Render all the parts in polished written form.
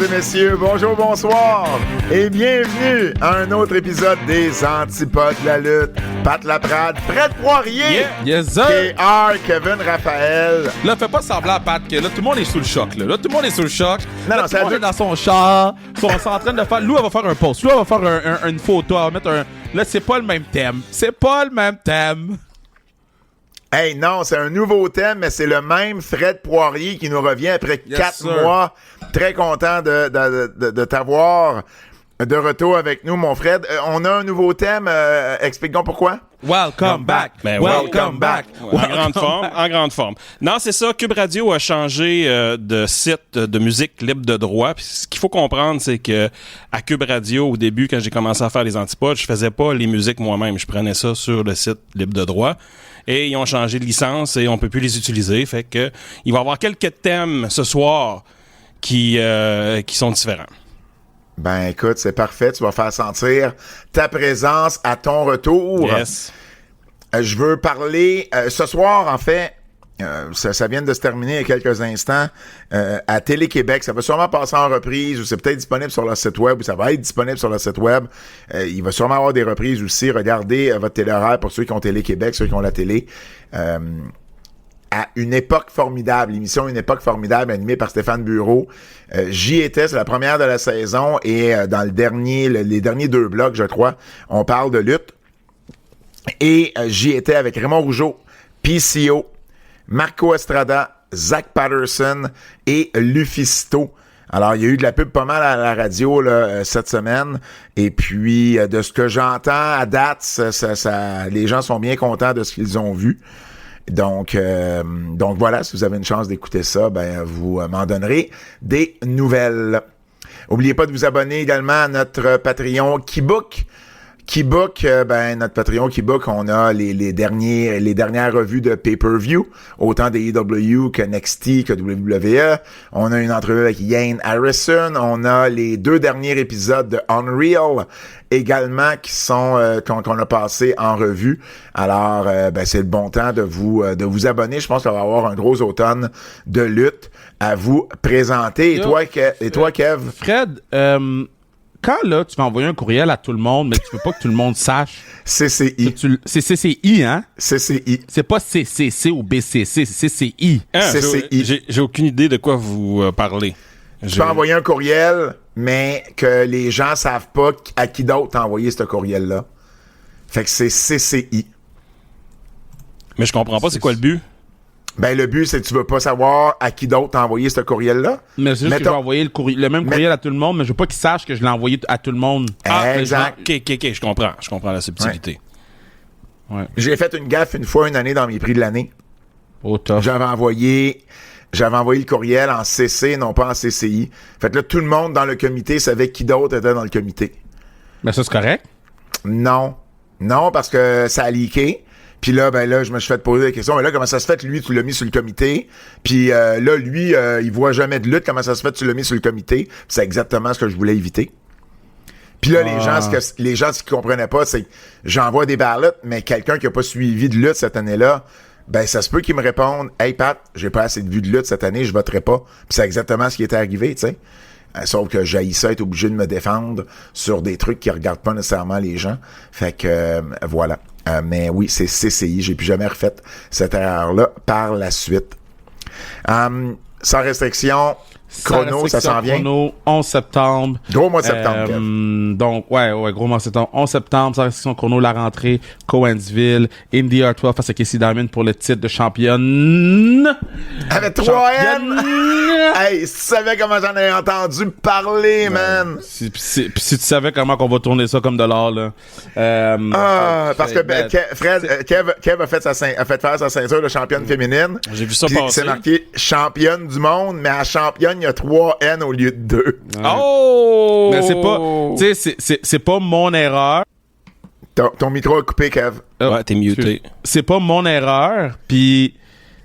et messieurs, bonjour, bonsoir et bienvenue à un autre épisode des Antipodes de la lutte. Pat Laprade, Fred Poirier, Yes, sir. KR, Kevin Raphaël. Là, fais pas semblant, Pat, que là, tout le monde est sous le choc. Là, tout le monde est sous le choc. Non, là, non, tout le monde est dans son char. Ils sont en train de faire... Lou, elle va faire un post. Lou, elle va faire une photo. Elle va mettre un... Là, c'est pas le même thème. C'est pas le même thème. Hey, non, c'est un nouveau thème, mais c'est le même Fred Poirier qui nous revient après 4 mois. Très content de t'avoir de retour avec nous, mon Fred. On a un nouveau thème. Expliquons pourquoi. Welcome back. Ben, welcome back. En grande forme. Non, c'est ça. Cube Radio a changé de site de musique libre de droit. Puis ce qu'il faut comprendre, c'est que à Cube Radio, au début, quand j'ai commencé à faire les antipodes, je faisais pas les musiques moi-même. Je prenais ça sur le site libre de droit. Et ils ont changé de licence et on peut plus les utiliser. Fait que il va y avoir quelques thèmes ce soir qui sont différents. Ben écoute, c'est parfait. Tu vas faire sentir ta présence à ton retour. Yes. Je veux parler ce soir, en fait, ça vient de se terminer il y a quelques instants, à Télé-Québec. Ça va sûrement passer en reprise ou c'est peut-être disponible sur leur site web ou ça va être disponible sur leur site web. Il va sûrement avoir des reprises aussi. Regardez votre télé-horaire pour ceux qui ont Télé-Québec, ceux qui ont la télé. À Une époque formidable, l'émission Une époque formidable animée par Stéphane Bureau. J'y étais, c'est la première de la saison et dans les derniers 2 blocs, je crois, on parle de lutte. Et j'y étais avec Raymond Rougeau, PCO, Marco Estrada, Zach Patterson et Lufisto. Alors, il y a eu de la pub pas mal à la radio là, cette semaine. Et puis, de ce que j'entends à date, les gens sont bien contents de ce qu'ils ont vu. Donc voilà, si vous avez une chance d'écouter ça, ben vous m'en donnerez des nouvelles. N'oubliez pas de vous abonner également à notre Patreon Keybook. Keybook, notre Patreon Keybook, on a les dernières revues de pay-per-view, autant des AEW que NXT que WWE. On a une entrevue avec Yane Harrison. On a les 2 derniers épisodes de Unreal également qui sont qu'on a passé en revue. Alors, c'est le bon temps de vous abonner. Je pense qu'on va avoir un gros automne de lutte à vous présenter. Et toi, Kev? Fred, quand là, tu vas envoyer un courriel à tout le monde, mais tu veux pas que tout le monde sache. CCI. C'est CCI, hein? CCI. C'est pas CCC ou BCC, c'est CCI. CCI. J'ai aucune idée de quoi vous parlez. Tu peux envoyer un courriel, mais que les gens savent pas à qui d'autre t'as envoyé ce courriel-là. Fait que c'est CCI. Mais je comprends pas, c'est quoi le but? Ben, le but, c'est que tu veux pas savoir à qui d'autre t'as envoyé ce courriel-là. Mais c'est juste que je vais envoyer le même courriel à tout le monde, mais je veux pas qu'ils sachent que je l'ai envoyé à tout le monde. Exact. OK, je comprends la subtilité. Ouais. J'ai fait une gaffe une année dans mes prix de l'année. Oh, tough. J'avais envoyé le courriel en CC, non pas en CCI. Fait que là, tout le monde dans le comité savait qui d'autre était dans le comité. Mais ça, c'est correct? Non, parce que ça a leaké. Puis là, je me suis fait poser des questions. Mais là, comment ça se fait que lui, tu l'as mis sur le comité? Puis là, lui, il voit jamais de lutte. Comment ça se fait que tu l'as mis sur le comité? Puis c'est exactement ce que je voulais éviter. Puis là, les gens, ce qu'ils comprenaient pas, c'est que j'envoie des ballots, mais quelqu'un qui a pas suivi de lutte cette année-là, ben ça se peut qu'il me réponde « Hey Pat, j'ai pas assez de vues de lutte cette année, je voterai pas. » Puis c'est exactement ce qui était arrivé, tu sais. Sauf que j'haïs ça, être obligé de me défendre sur des trucs qui regardent pas nécessairement les gens. Fait que voilà. Mais oui, c'est CCI. J'ai plus jamais refait cette erreur-là par la suite. Sans restriction, chrono, ça s'en vient. Chrono, 11 septembre. Gros mois de septembre, Kev. Donc, ouais, gros mois de septembre. 11 septembre, sans restriction, chrono, la rentrée, Cowansville, Indy R12 face à Casey Diamond pour le titre de championne. Avec 3 N! Hey, si tu savais comment j'en ai entendu parler, man! Si tu savais comment qu'on va tourner ça comme de l'or, là. Parce que Kev a fait faire sa ceinture de championne féminine. J'ai vu ça passer. passer. C'est marqué championne du monde, mais à championne, il y a 3 N au lieu de 2. Ouais. Oh! Mais c'est pas, tu sais, c'est pas mon erreur. Ton micro a coupé, Kev. Ouais, t'es muté. C'est pas mon erreur, puis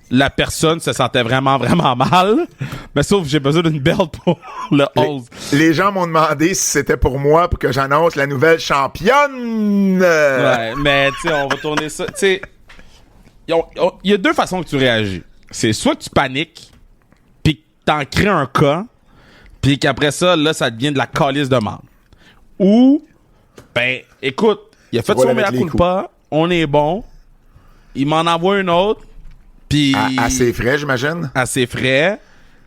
la personne se sentait vraiment, vraiment mal. Mais sauf que j'ai besoin d'une belle pour le 11. Les gens m'ont demandé si c'était pour moi pour que j'annonce la nouvelle championne. Ouais, mais tu sais, on va tourner ça. Tu sais, il y a 2 façons que tu réagis. C'est soit que tu paniques, puis que t'en crées un cas, Puis qu'après ça, là, ça devient de la calice de merde. Ou, ben, écoute, il a fait son mea culpa, on est bon, il m'en envoie une autre, puis... À ses frais, j'imagine? À ses frais.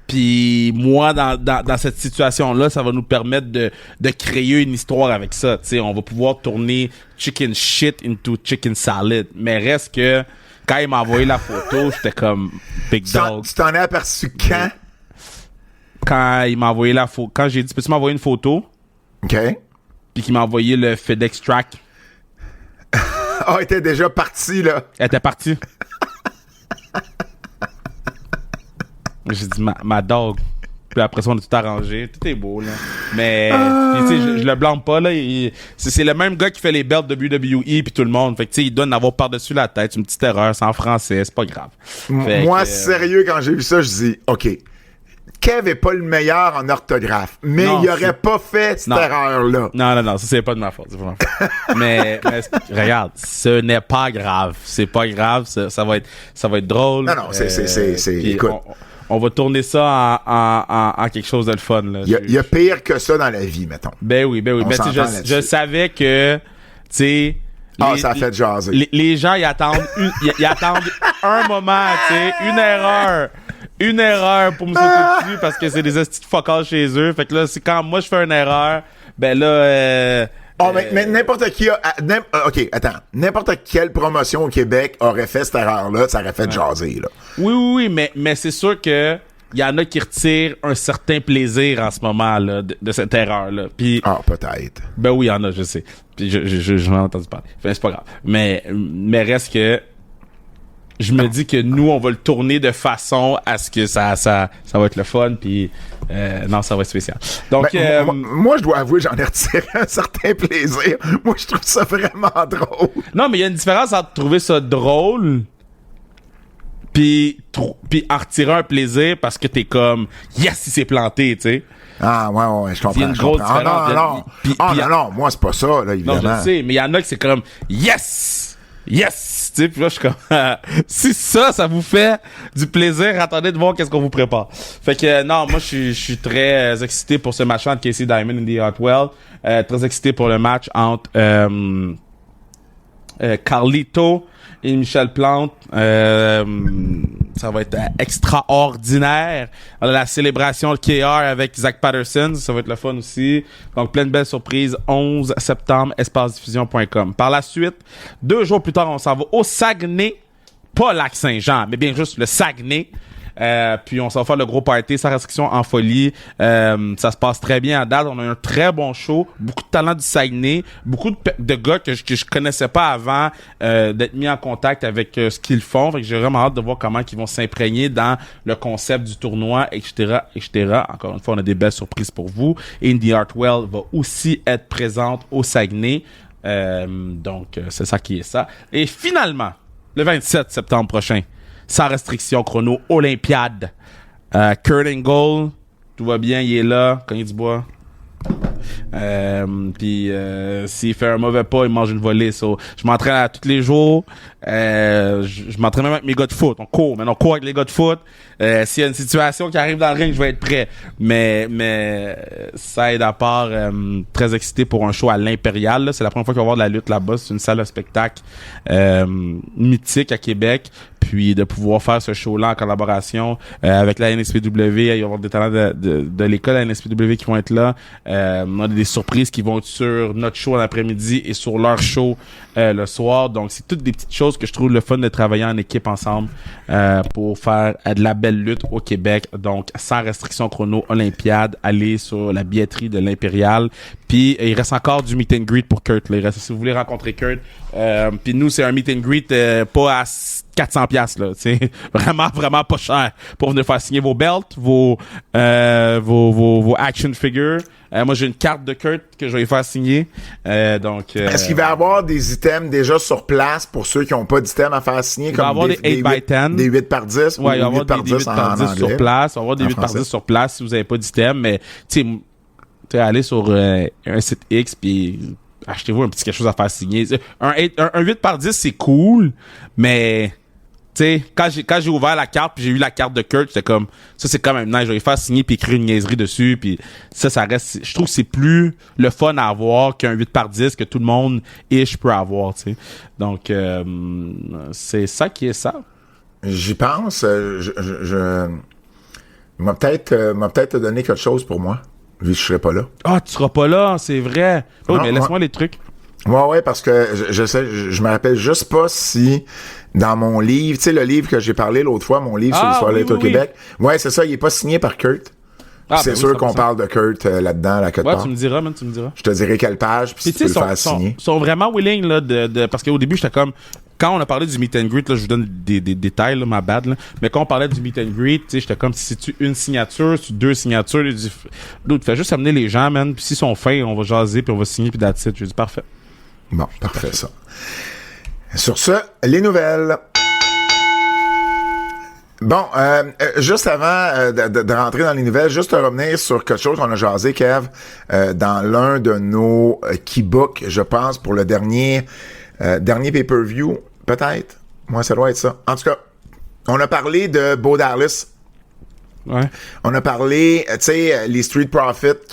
Puis moi, dans cette situation-là, ça va nous permettre de créer une histoire avec ça. Tu sais, on va pouvoir tourner chicken shit into chicken salad. Mais reste que, quand il m'a envoyé la photo, j'étais comme big dog. Tu t'en es aperçu quand? Quand il m'a envoyé la photo, quand j'ai dit, peux-tu m'envoyer une photo? OK. Puis qu'il m'a envoyé le FedEx track. Ah, elle était déjà partie, là. Elle était partie. J'ai dit, ma dog. Puis après ça, on a tout arrangé. Tout est beau, là. Mais, tu sais, je le blâme pas, là. C'est le même gars qui fait les belts de WWE puis tout le monde. Fait que, tu sais, il doit en avoir par-dessus la tête. Une petite erreur, c'est en français, c'est pas grave. Moi, sérieux, quand j'ai vu ça, je dis, OK, Kev est pas le meilleur en orthographe, mais il aurait pas fait cette erreur-là. Non, ça, c'est pas de ma faute. mais regarde, ce n'est pas grave. C'est pas grave, ça va être drôle. Non, écoute. On va tourner ça en quelque chose de le fun, là. Il y a pire que ça dans la vie, mettons. Ben oui. Mais je savais que, tu sais... ça a fait jaser. Les gens, ils attendent un moment, tu sais, une erreur pour me sauter dessus parce que c'est des estis de fuck-all chez eux. Fait que là, c'est quand moi je fais une erreur, ben là... mais n'importe qui OK, attends. N'importe quelle promotion au Québec aurait fait cette erreur-là, ça aurait fait jaser, là. Oui, mais c'est sûr que il y en a qui retirent un certain plaisir en ce moment, là, de cette erreur-là. Puis, peut-être. Ben oui, il y en a, je sais. Puis j'en ai entendu parler. Enfin, c'est pas grave. Mais reste que je me dis que nous, on va le tourner de façon à ce que ça va être le fun, puis non, ça va être spécial. Donc, moi, je dois avouer, j'en ai retiré un certain plaisir. Moi, je trouve ça vraiment drôle. Non, mais il y a une différence entre trouver ça drôle puis en retirer un plaisir parce que t'es comme yes, il s'est planté, tu sais. Ah ouais, je comprends. Il y a une grosse différence. Non, moi, c'est pas ça, là, évidemment. Non, je sais, mais il y en a qui c'est comme yes! Yes! Tu sais, puis là, je suis comme, si ça vous fait du plaisir, attendez de voir qu'est-ce qu'on vous prépare. Fait que, non, moi, je suis très excité pour ce match entre Casey Diamond et Indy Hartwell. Très excité pour le match entre Carlito et Michel Plante. Ça va être extraordinaire. On a la célébration de KR avec Zach Patterson. Ça va être le fun aussi. Donc, plein de belles surprises. 11 septembre, espacediffusion.com. Par la suite, 2 jours plus tard, on s'en va au Saguenay. Pas Lac-Saint-Jean, mais bien juste le Saguenay. Puis on s'en va faire le gros party, sans restriction, en folie. Ça se passe très bien à date. On a un très bon show. Beaucoup de talents du Saguenay. Beaucoup de gars que je connaissais pas avant d'être mis en contact avec ce qu'ils font. Fait que j'ai vraiment hâte de voir comment ils vont s'imprégner dans le concept du tournoi, etc., etc. Encore une fois, on a des belles surprises pour vous. Indy Hartwell va aussi être présente au Saguenay. Donc, c'est ça qui est ça. Et finalement, le 27 septembre prochain, sans restriction, chrono, Olympiade. Kurt Angle, tout va bien, il est là, Cogné du bois. Puis s'il fait un mauvais pas, il mange une volée. So, je m'entraîne à tous les jours. Je m'entraîne même avec mes gars de foot. On court avec les gars de foot. S'il y a une situation qui arrive dans le ring, je vais être prêt. Mais ça aide à part. Très excité pour un show à l'Impérial. Là. C'est la première fois qu'il va y avoir de la lutte là-bas. C'est une salle de spectacle mythique à Québec. Puis de pouvoir faire ce show-là en collaboration avec la NSPW. Il va y avoir des talents de l'école à la NSPW qui vont être là. On a des surprises qui vont être sur notre show l'après-midi et sur leur show le soir. Donc, c'est toutes des petites choses que je trouve le fun de travailler en équipe ensemble pour faire de la belle lutte au Québec. Donc, sans restriction chrono, Olympiade, allez sur la billetterie de l'Impérial. Puis, il reste encore du meet and greet pour Kurt. Là. Il reste, si vous voulez rencontrer Kurt. Puis nous, c'est un meet and greet pas à 400$, là. C'est vraiment pas cher pour venir faire signer vos belts, vos action figures. Moi, j'ai une carte de Kurt que je vais faire signer. Est-ce qu'il va y avoir des items déjà sur place pour ceux qui n'ont pas d'items à faire signer? Il va y avoir des 8x10. Des 8x10 ouais, il va y avoir des 8x10 sur place. Il va y avoir des 8x10 sur place si vous n'avez pas d'items. Mais, tu sais, allez sur un site X puis achetez-vous un petit quelque chose à faire signer. Un 8x10, c'est cool, mais... sais, quand j'ai ouvert la carte puis j'ai eu la carte de Kurt, j'étais comme, ça c'est quand même nice, je vais lui faire signer puis écrire une niaiserie dessus puis ça reste, je trouve que c'est plus le fun à avoir qu'un 8x10 que tout le monde peut avoir, tu sais. Donc, c'est ça qui est ça. J'y pense, m'a peut-être te donné quelque chose pour moi, vu que je serai pas là. Ah, tu seras pas là, c'est vrai. Oh, Non, mais laisse-moi les trucs. Ouais, parce que je me rappelle juste pas si dans mon livre, tu sais, le livre que j'ai parlé l'autre fois, mon livre sur l'histoire de l'État au Québec, ouais, c'est ça, il est pas signé par Kurt. C'est sûr qu'on parle de Kurt là-dedans, la ouais, tu me diras, man, tu me diras. Je te dirai quelle page, puis si tu peux le faire signer. Ils sont vraiment willing, là, parce qu'au début, j'étais comme, quand on a parlé du meet and greet, là, je vous donne des détails, là, ma bad, là, mais quand on parlait du meet and greet, tu sais, j'étais comme, si c'est-tu une signature, si c'est 2 signatures, l'autre, fais juste amener les gens, man, puis s'ils sont fins, on va jaser, puis on va signer, puis that's it. J'ai dit, parfait. Bon, parfait, ça. Sur ce, les nouvelles. Bon, juste avant de rentrer dans les nouvelles, juste revenir sur quelque chose qu'on a jasé, Kev, dans l'un de nos keybook, je pense, pour le dernier pay-per-view, peut-être. Moi, ça doit être ça. En tout cas, on a parlé de Bo Dallas. Ouais. On a parlé, tu sais, les Street Profits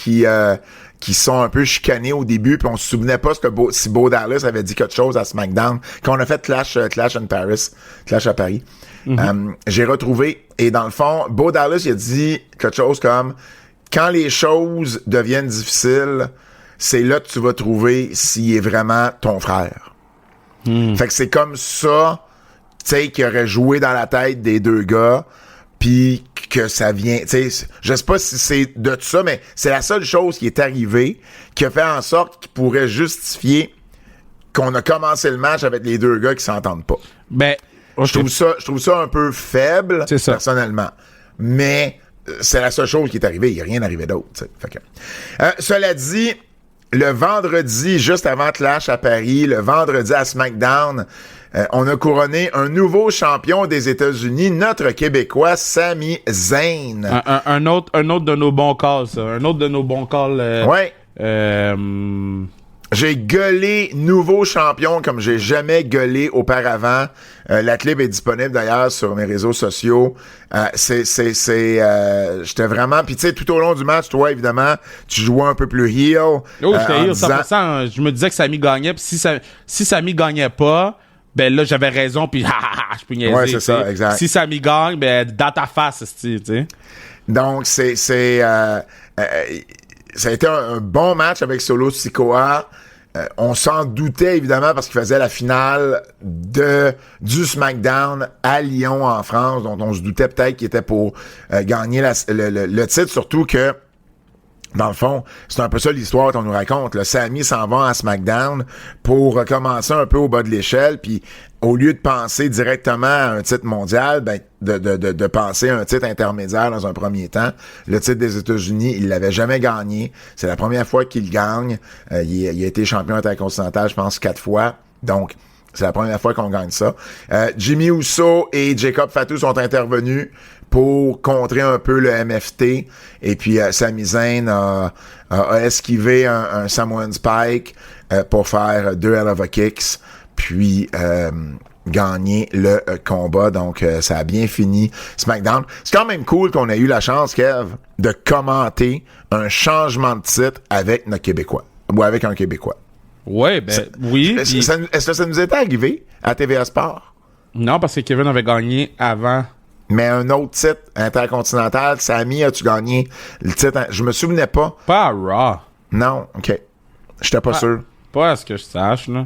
qui sont un peu chicanés au début, puis on se souvenait pas si Bo Dallas avait dit quelque chose à SmackDown, quand on a fait Clash à Paris. J'ai retrouvé, et dans le fond, Bo Dallas, il a dit quelque chose comme, quand les choses deviennent difficiles, c'est là que tu vas trouver s'il est vraiment ton frère. Fait que c'est comme ça, tu sais, qui aurait joué dans la tête des deux gars, puis que ça vient, tu sais, je sais pas si c'est de tout ça, mais c'est la seule chose qui est arrivée qui a fait en sorte qu'il pourrait justifier qu'on a commencé le match avec les deux gars qui s'entendent pas. Ben, je trouve ça un peu faible, personnellement. Mais c'est la seule chose qui est arrivée. Il n'y a rien arrivé d'autre, tu sais. Fait que, cela dit, le vendredi, juste avant Clash à Paris, le vendredi à SmackDown, on a couronné un nouveau champion des États-Unis, notre Québécois, Sami Zayn. Un autre de nos bons calls, ça. Un autre de nos bons calls. Ouais. J'ai gueulé nouveau champion comme j'ai jamais gueulé auparavant. La clip est disponible d'ailleurs sur mes réseaux sociaux. J'étais vraiment... Puis tu sais, tout au long du match, toi, évidemment, tu jouais un peu plus heel. Oh, j'étais heel, 100%. Je me disais que Sami gagnait, puis si Sami gagnait pas, ben là, j'avais raison, puis je peux niaiser. Ouais, c'est ça, exact. Si Sami gagne, ben dans ta face, tu sais. Donc, ça a été un bon match avec Solo Sikoa. On s'en doutait, évidemment, parce qu'il faisait la finale du SmackDown à Lyon, en France. Donc, on se doutait peut-être qu'il était pour gagner le titre, surtout que, dans le fond, c'est un peu ça l'histoire qu'on nous raconte. Le Sami s'en va à SmackDown pour recommencer un peu au bas de l'échelle, puis au lieu de penser directement à un titre mondial, ben de penser à un titre intermédiaire dans un premier temps. Le titre des États-Unis, il l'avait jamais gagné. C'est la première fois qu'il gagne. Il a été champion intercontinental, je pense, 4 fois. Donc, c'est la première fois qu'on gagne ça. Jimmy Uso et Jacob Fatu sont intervenus pour contrer un peu le MFT. Et puis, Sami Zayn a esquivé un Samoan Spike pour faire 2 Hell of a Kicks. Puis, gagner le combat. Donc, ça a bien fini SmackDown. C'est quand même cool qu'on ait eu la chance, Kev, de commenter un changement de titre avec notre Québécois. Ou avec un Québécois. Ouais, oui. Est-ce que ça nous était arrivé à TVA Sport? Non, parce que Kevin avait gagné avant. Mais un autre titre intercontinental, Sami, as-tu gagné le titre? Je me souvenais pas. Pas à Raw. Non, OK. J'étais pas sûr. Pas à ce que je sache, là.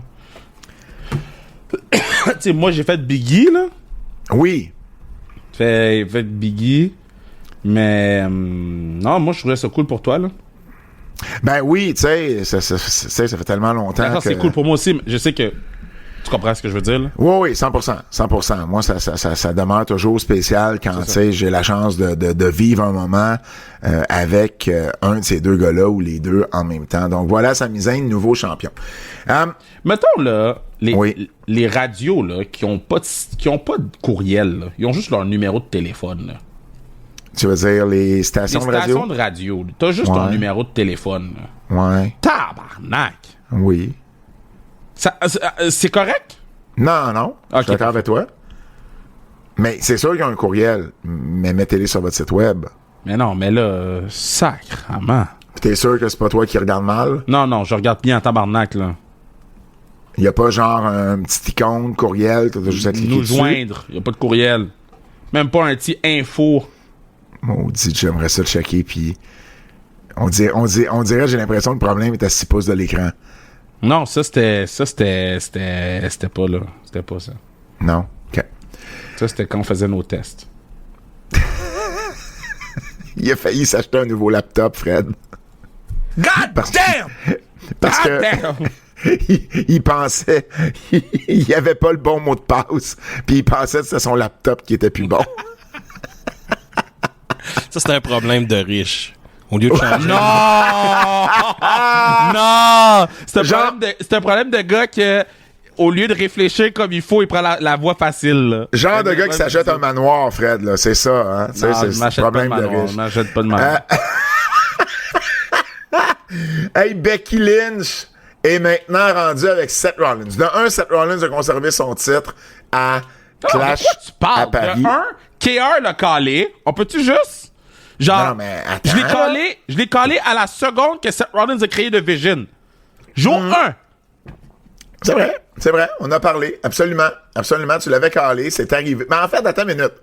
Tu sais, moi, j'ai fait Biggie, là. Oui. Fait Biggie. Mais, non, moi, je trouvais ça cool pour toi, là. Ben oui, tu sais, ça fait tellement longtemps que... c'est cool pour moi aussi, mais je sais que tu comprends ce que je veux dire, là? Oui, 100%. Moi, ça demeure toujours spécial quand, tu sais, j'ai la chance de vivre un moment avec un de ces deux gars-là ou les deux en même temps. Donc voilà, Sami Zayn, nouveau champion. Mettons, là, les radios, là, qui ont pas de courriel, là, ils ont juste leur numéro de téléphone, là. Tu veux dire les stations de radio? Les stations de radio. T'as juste ton numéro de téléphone, là. Ouais. Tabarnak! Oui. C'est correct? Non. Okay. Je suis d'accord avec toi. Mais c'est sûr qu'ils ont un courriel, mais mettez-les sur votre site web. Mais non, mais là, sacrement. T'es sûr que c'est pas toi qui regarde mal? Non, je regarde bien en tabarnak, là. Il y a pas genre un petit icône, courriel, t'as juste à cliquer Nous dessus? joindre, il y a pas de courriel. Même pas un petit info. Maudit, j'aimerais ça le checker, puis on dirait, j'ai l'impression que le problème est à 6 pouces de l'écran. Non, c'était pas là. C'était pas ça. Non? OK. Ça, c'était quand on faisait nos tests. Il a failli s'acheter un nouveau laptop, Fred. God damn! Parce God que damn! il pensait, il y avait pas le bon mot de passe, puis il pensait que c'était son laptop qui était plus bon. Ça, c'est un problème de riche. Au lieu de changer. Non! Non! C'est un problème de gars que, au lieu de réfléchir comme il faut, il prend la voie facile, là. Genre de gars qui s'achète un manoir, Fred, là. C'est ça, hein. Non, C'est je le m'achète problème pas de de manoir. riche. Je m'achète pas de manoir. Hey, Becky Lynch est maintenant rendue avec Seth Rollins. De un, Seth Rollins a conservé son titre à Clash de quoi tu parles? à Paris. De un, KR l'a calé. On peut-tu juste... Genre, Non, mais attends. je l'ai calé à la seconde que Seth Rollins a créé The Vision. Jour 1. C'est vrai, on a parlé, absolument, tu l'avais calé, c'est arrivé. Mais en fait, attends une minute.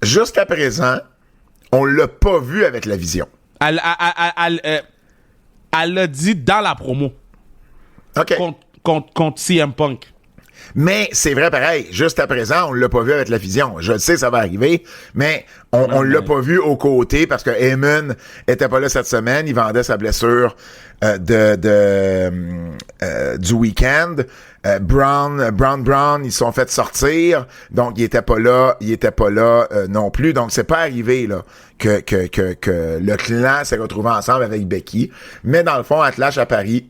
Jusqu'à présent, on l'a pas vu avec la vision. Elle l'a dit dans la promo. OK. Contre CM Punk. Mais c'est vrai pareil, juste à présent, on l'a pas vu avec la vision. Je le sais, ça va arriver, mais on l'a pas vu aux côtés parce que Heyman était pas là cette semaine, il vendait sa blessure du week-end. Brown, ils se sont fait sortir, donc il était pas là non plus. Donc c'est pas arrivé là que le clan s'est retrouvé ensemble avec Becky. Mais dans le fond, à Clash à Paris,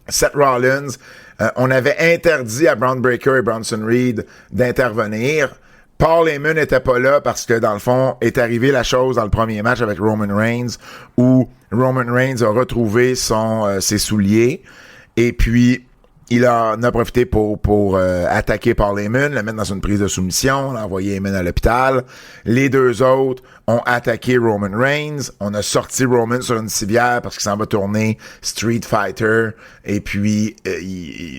Seth Rollins, on avait interdit à Braun Breaker et Bronson Reed d'intervenir. Paul Heyman n'était pas là parce que, dans le fond, est arrivée la chose dans le premier match avec Roman Reigns où Roman Reigns a retrouvé ses souliers et puis il en a profité pour attaquer Paul Heyman, le mettre dans une prise de soumission, l'envoyer Heyman à l'hôpital. Les deux autres ont attaqué Roman Reigns. On a sorti Roman sur une civière parce qu'il s'en va tourner Street Fighter. Et puis,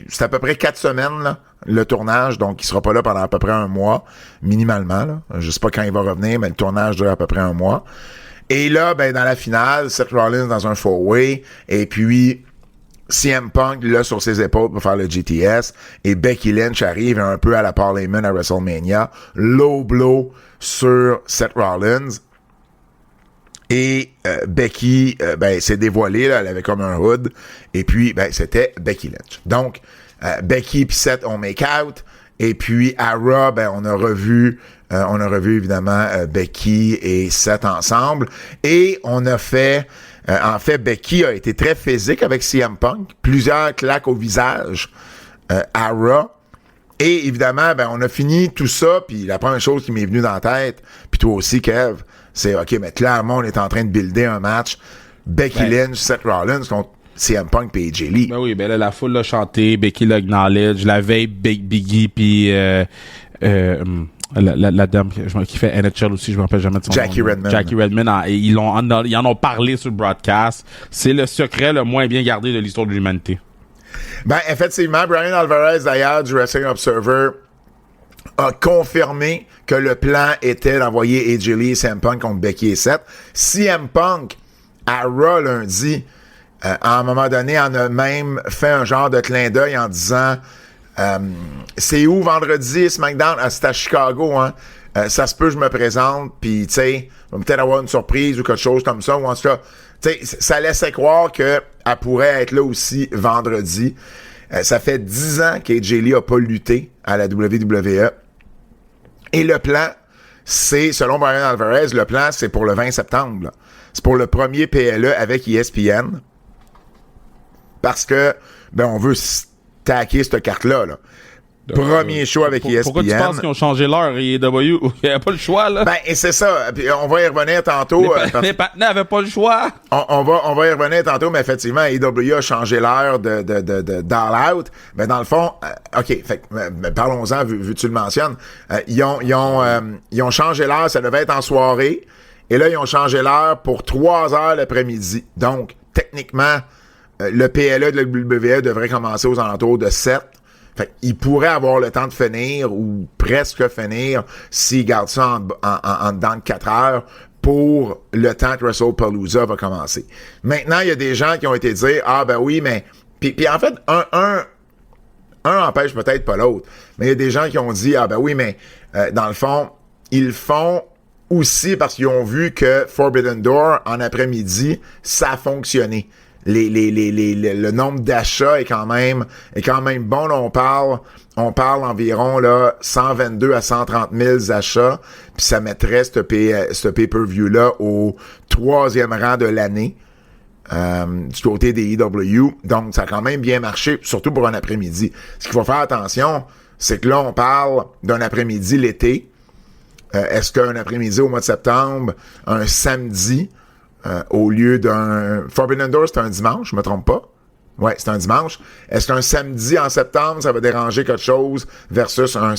c'est à peu près 4 semaines, là, le tournage. Donc, il sera pas là pendant à peu près 1 mois, minimalement. Là. Je sais pas quand il va revenir, mais le tournage dure à peu près 1 mois. Et là, ben dans la finale, Seth Rollins dans un four-way. Et puis... CM Punk, là, sur ses épaules pour faire le GTS. Et Becky Lynch arrive un peu à la Paul Heyman à WrestleMania. Low blow sur Seth Rollins. Et Becky, s'est dévoilée, là, elle avait comme un hood. Et puis, c'était Becky Lynch. Donc, Becky et Seth ont make out. Et puis, à Raw, on a revu évidemment Becky et Seth ensemble. Et on a fait... en fait, Becky a été très physique avec CM Punk. Plusieurs claques au visage à Raw. Et évidemment, on a fini tout ça. Puis la première chose qui m'est venue dans la tête, puis toi aussi, Kev, c'est OK, mais clairement, on est en train de builder un match. Becky Lynch, Seth Rollins contre CM Punk et AJ Lee. Ben oui, là, la foule l'a chanté, Becky l'a acknowledge, la veille, Biggie, puis... la dame qui fait NHL aussi, je me rappelle jamais de son Jackie nom. Redmond. Jackie Redmond, ils en ont parlé sur le broadcast. C'est le secret le moins bien gardé de l'histoire de l'humanité. Effectivement, Brian Alvarez, d'ailleurs, du Wrestling Observer, a confirmé que le plan était d'envoyer AJ Lee et CM Punk contre Becky et Seth. CM Punk, à Raw lundi, à un moment donné, en a même fait un genre de clin d'œil en disant... c'est où vendredi SmackDown? C'est à Chicago, hein? Ça se peut, je me présente, puis tu sais, on va peut-être avoir une surprise ou quelque chose comme ça, ou en tout cas, tu sais, ça laissait croire qu'elle pourrait être là aussi vendredi. Ça fait 10 ans qu'AJ Lee a pas lutté à la WWE. Et le plan, c'est, selon Brian Alvarez, le plan, c'est pour le 20 septembre. Là. C'est pour le premier PLE avec ESPN. Parce que, on veut taquer cette carte-là. Là. Premier show avec ESPN. Pourquoi tu penses qu'ils ont changé l'heure, AEW? Il n'y avait pas le choix, là. Ben, et c'est ça. Puis on va y revenir tantôt. Les partenaires n'avaient pas le choix. On va y revenir tantôt, mais effectivement, AEW a changé l'heure d'All Out. Mais dans le fond, OK, fait que, parlons-en, vu que tu le mentionnes. Ils ont changé l'heure, ça devait être en soirée. Et là, ils ont changé l'heure pour 3 heures l'après-midi. Donc, techniquement, le PLE de la WWE devrait commencer aux alentours de 7. Fait qu'il pourrait avoir le temps de finir, ou presque finir, s'il garde ça en dedans de 4 heures, pour le temps que WrestlePalooza va commencer. Maintenant, il y a des gens qui ont été dire, ah ben oui, mais... Puis en fait, un empêche peut-être pas l'autre. Mais il y a des gens qui ont dit, ah ben oui, mais dans le fond, ils font aussi parce qu'ils ont vu que Forbidden Door, en après-midi, ça a fonctionné. Le nombre d'achats est quand même bon. Là, on parle environ là 122 à 130 000 achats, puis ça mettrait ce pay-per-view-là au 3e rang de l'année du côté des EW. Donc, ça a quand même bien marché, surtout pour un après-midi. Ce qu'il faut faire attention, c'est que là, on parle d'un après-midi l'été. Est-ce qu'un après-midi au mois de septembre, un samedi, au lieu d'un... Forbidden Door, c'est un dimanche, je me trompe pas? Ouais, c'est un dimanche. Est-ce qu'un samedi en septembre, ça va déranger quelque chose versus un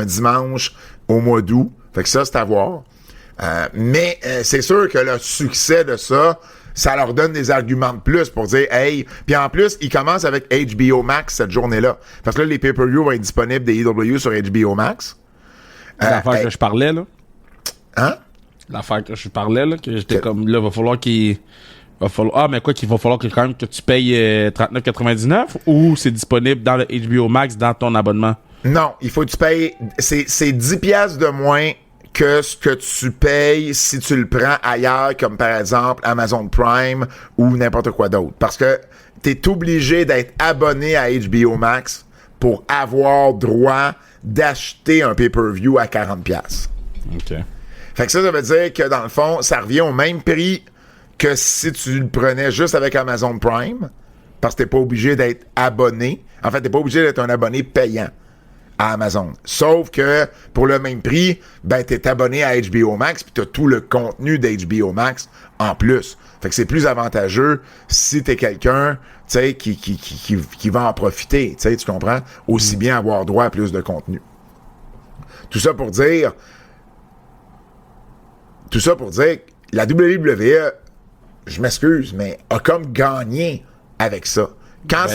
dimanche au mois d'août? Fait que ça, c'est à voir. Mais c'est sûr que le succès de ça leur donne des arguments de plus pour dire, hey... Puis en plus, ils commencent avec HBO Max cette journée-là. Parce que là, les pay-per-views vont être disponibles des EW sur HBO Max. L'affaire que je parlais, là. Hein? L'affaire que je parlais, là, que j'étais comme, là, mais quoi, qu'il va falloir quand même que tu payes 39,99 ou c'est disponible dans le HBO Max dans ton abonnement? Non, il faut que tu payes, c'est 10 piastres de moins que ce que tu payes si tu le prends ailleurs, comme par exemple Amazon Prime ou n'importe quoi d'autre. Parce que t'es obligé d'être abonné à HBO Max pour avoir droit d'acheter un pay-per-view à 40 piastres. OK. Fait que ça veut dire que, dans le fond, ça revient au même prix que si tu le prenais juste avec Amazon Prime, parce que t'es pas obligé d'être abonné. En fait, t'es pas obligé d'être un abonné payant à Amazon. Sauf que, pour le même prix, ben, t'es abonné à HBO Max, puis t'as tout le contenu d'HBO Max en plus. Fait que c'est plus avantageux si t'es quelqu'un, tu sais, qui va en profiter, tu sais, tu comprends? Aussi bien avoir droit à plus de contenu. Tout ça pour dire que la WWE, je m'excuse, mais a comme gagné avec ça. Quand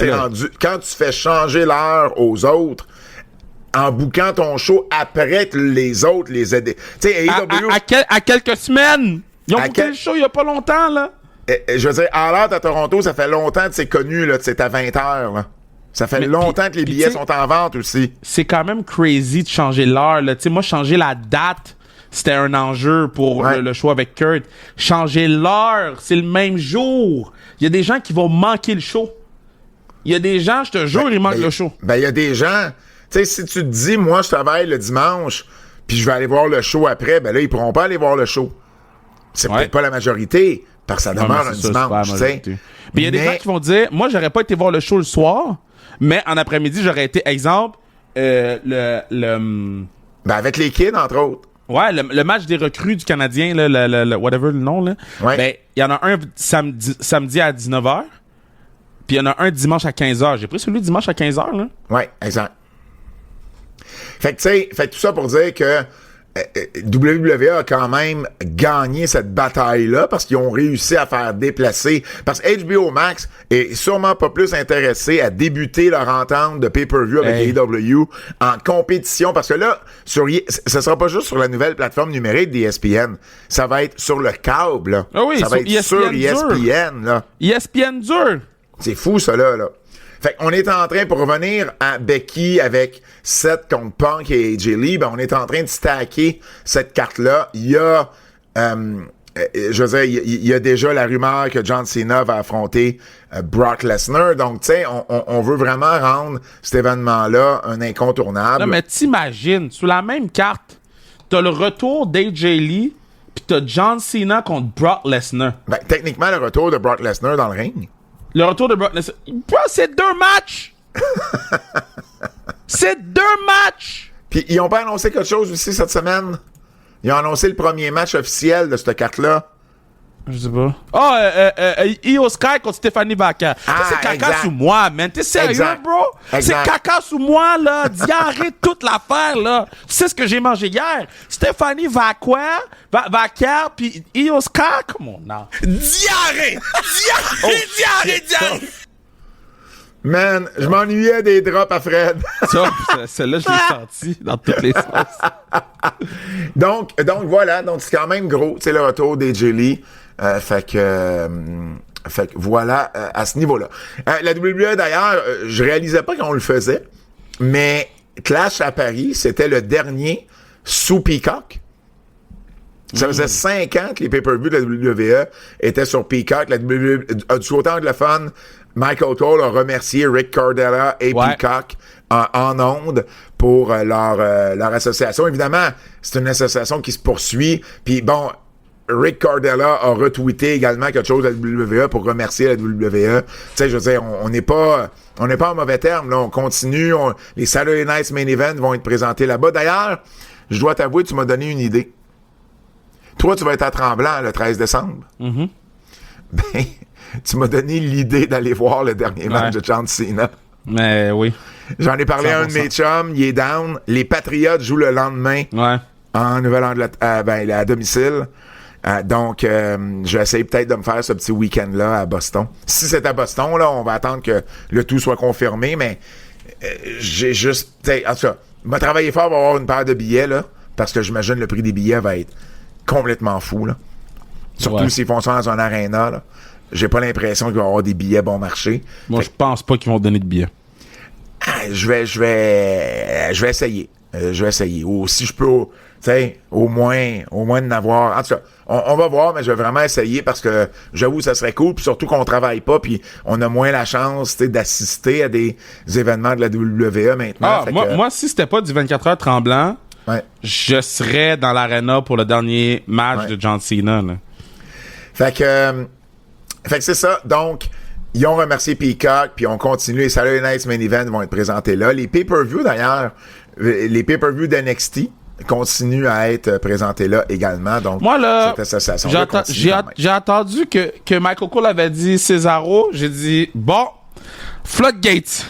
quand tu fais changer l'heure aux autres, en bouquant ton show après que les autres les aider. Tu sais, AEW... À quelques semaines! Ils ont bouqué le show il y a pas longtemps, là. Je veux dire, à l'heure à Toronto, ça fait longtemps que c'est connu, là, c'est à 20h, là. Ça fait longtemps que les billets sont en vente aussi. C'est quand même crazy de changer l'heure, là. Tu sais, moi, changer la date, c'était un enjeu pour le show avec Kurt. Changer l'heure, c'est le même jour. Il y a des gens qui vont manquer le show. Il y a des gens, je te jure, ils manquent le show. Ben, il y a des gens... Tu sais, si tu te dis, moi, je travaille le dimanche, puis je vais aller voir le show après, ben là, ils pourront pas aller voir le show. C'est peut-être pas la majorité, parce que ça demeure un dimanche, tu sais. Puis il y a des gens qui vont dire, moi, j'aurais pas été voir le show le soir, mais en après-midi, j'aurais été, exemple, Ben, avec les kids, entre autres. Ouais, le match des recrues du Canadien, là, le whatever le nom, là. Ouais. Ben, il y en a un samedi à 19h, puis il y en a un dimanche à 15h. J'ai pris celui dimanche à 15h, là. Ouais, exact. Fait que, tu sais, tout ça pour dire que WWE a quand même gagné cette bataille-là parce qu'ils ont réussi à faire déplacer. Parce que HBO Max est sûrement pas plus intéressé à débuter leur entente de pay-per-view avec AEW en compétition. Parce que là, ce sera pas juste sur la nouvelle plateforme numérique d'ESPN. Ça va être sur le câble, là. Ah oui, ça va être sur ESPN, là. ESPN dur! C'est fou, ça, là. Fait qu'on est en train, pour revenir à Becky avec Seth contre Punk et AJ Lee, ben on est en train de stacker cette carte-là. Il y a, je veux dire, il y a déjà la rumeur que John Cena va affronter Brock Lesnar. Donc, tu sais, on veut vraiment rendre cet événement-là un incontournable. Non, mais t'imagines, sur la même carte, t'as le retour d'AJ Lee, pis t'as John Cena contre Brock Lesnar. Ben, techniquement, le retour de Brock Lesnar dans le ring. Le retour de Brock Lesnar. Bro, c'est 2 matchs! C'est 2 matchs! Puis ils ont pas annoncé quelque chose aussi cette semaine? Ils ont annoncé le premier match officiel de cette carte-là. Je sais pas. Io Sky contre Stéphanie Vaca. C'est caca exact. sous moi, man. T'es sérieux, Exact. bro? Exact. C'est caca sous moi, là. Diarrhée, toute l'affaire, là. Tu sais ce que j'ai mangé hier? Stéphanie Vaca, puis Io Sky. Come on, now. Diarrhée! Diarrhée! Man, je m'ennuyais des drops à Fred. Ça, celle-là, je l'ai senti dans toutes les sens. donc voilà, donc c'est quand même gros, c'est le retour des Jelly. Fait que voilà, à ce niveau-là. La WWE, d'ailleurs, je réalisais pas qu'on le faisait, mais Clash à Paris, c'était le dernier sous Peacock. Ça faisait 5 ans que les pay-per-views de la WWE étaient sur Peacock. La WWE, du côté anglophone, Michael Cole a remercié Rick Cordella et Peacock en ondes pour leur association. Évidemment, c'est une association qui se poursuit. Puis bon, Rick Cordella a retweeté également quelque chose à la WWE pour remercier la WWE. Tu sais, je veux dire, on n'est pas en mauvais termes, là. On continue. Les Saturday Night Main Event vont être présentés là-bas. D'ailleurs, je dois t'avouer, tu m'as donné une idée. Toi, tu vas être à Tremblant le 13 décembre. Mm-hmm. Ben, tu m'as donné l'idée d'aller voir le dernier match de John Cena. Mais oui. J'en ai parlé à un de mes chums, il est down. Les Patriots jouent le lendemain en Nouvelle-Angleterre, à domicile. Donc, je vais essayer peut-être de me faire ce petit week-end-là à Boston. Si c'est à Boston, là, on va attendre que le tout soit confirmé, mais j'ai juste... En tout cas, je vais travailler fort pour avoir une paire de billets, là, parce que j'imagine le prix des billets va être complètement fou, là. Surtout s'ils font ça dans un aréna, là. J'ai pas l'impression qu'il va y avoir des billets bon marché. Moi, je pense pas qu'ils vont donner de billets. Je vais essayer. Je vais essayer. Ou si je peux, tu sais, au moins de n'avoir. En tout cas, on va voir, mais je vais vraiment essayer parce que j'avoue, ça serait cool. Puis surtout qu'on travaille pas, puis on a moins la chance, tu sais, d'assister à des événements de la WWE maintenant. Moi, si c'était pas du 24 heures Tremblant, je serais dans l'aréna pour le dernier match de John Cena, là. Fait que c'est ça. Donc, ils ont remercié Peacock, puis on continue. Les Saturday Night Main Event vont être présentés là. Les pay-per-views, d'ailleurs, les pay-per-views d'NXT continuent à être présentés là également. Donc, moi, là, cette association j'ai entendu que Michael Cole avait dit Cesaro. J'ai dit, bon, Floodgate.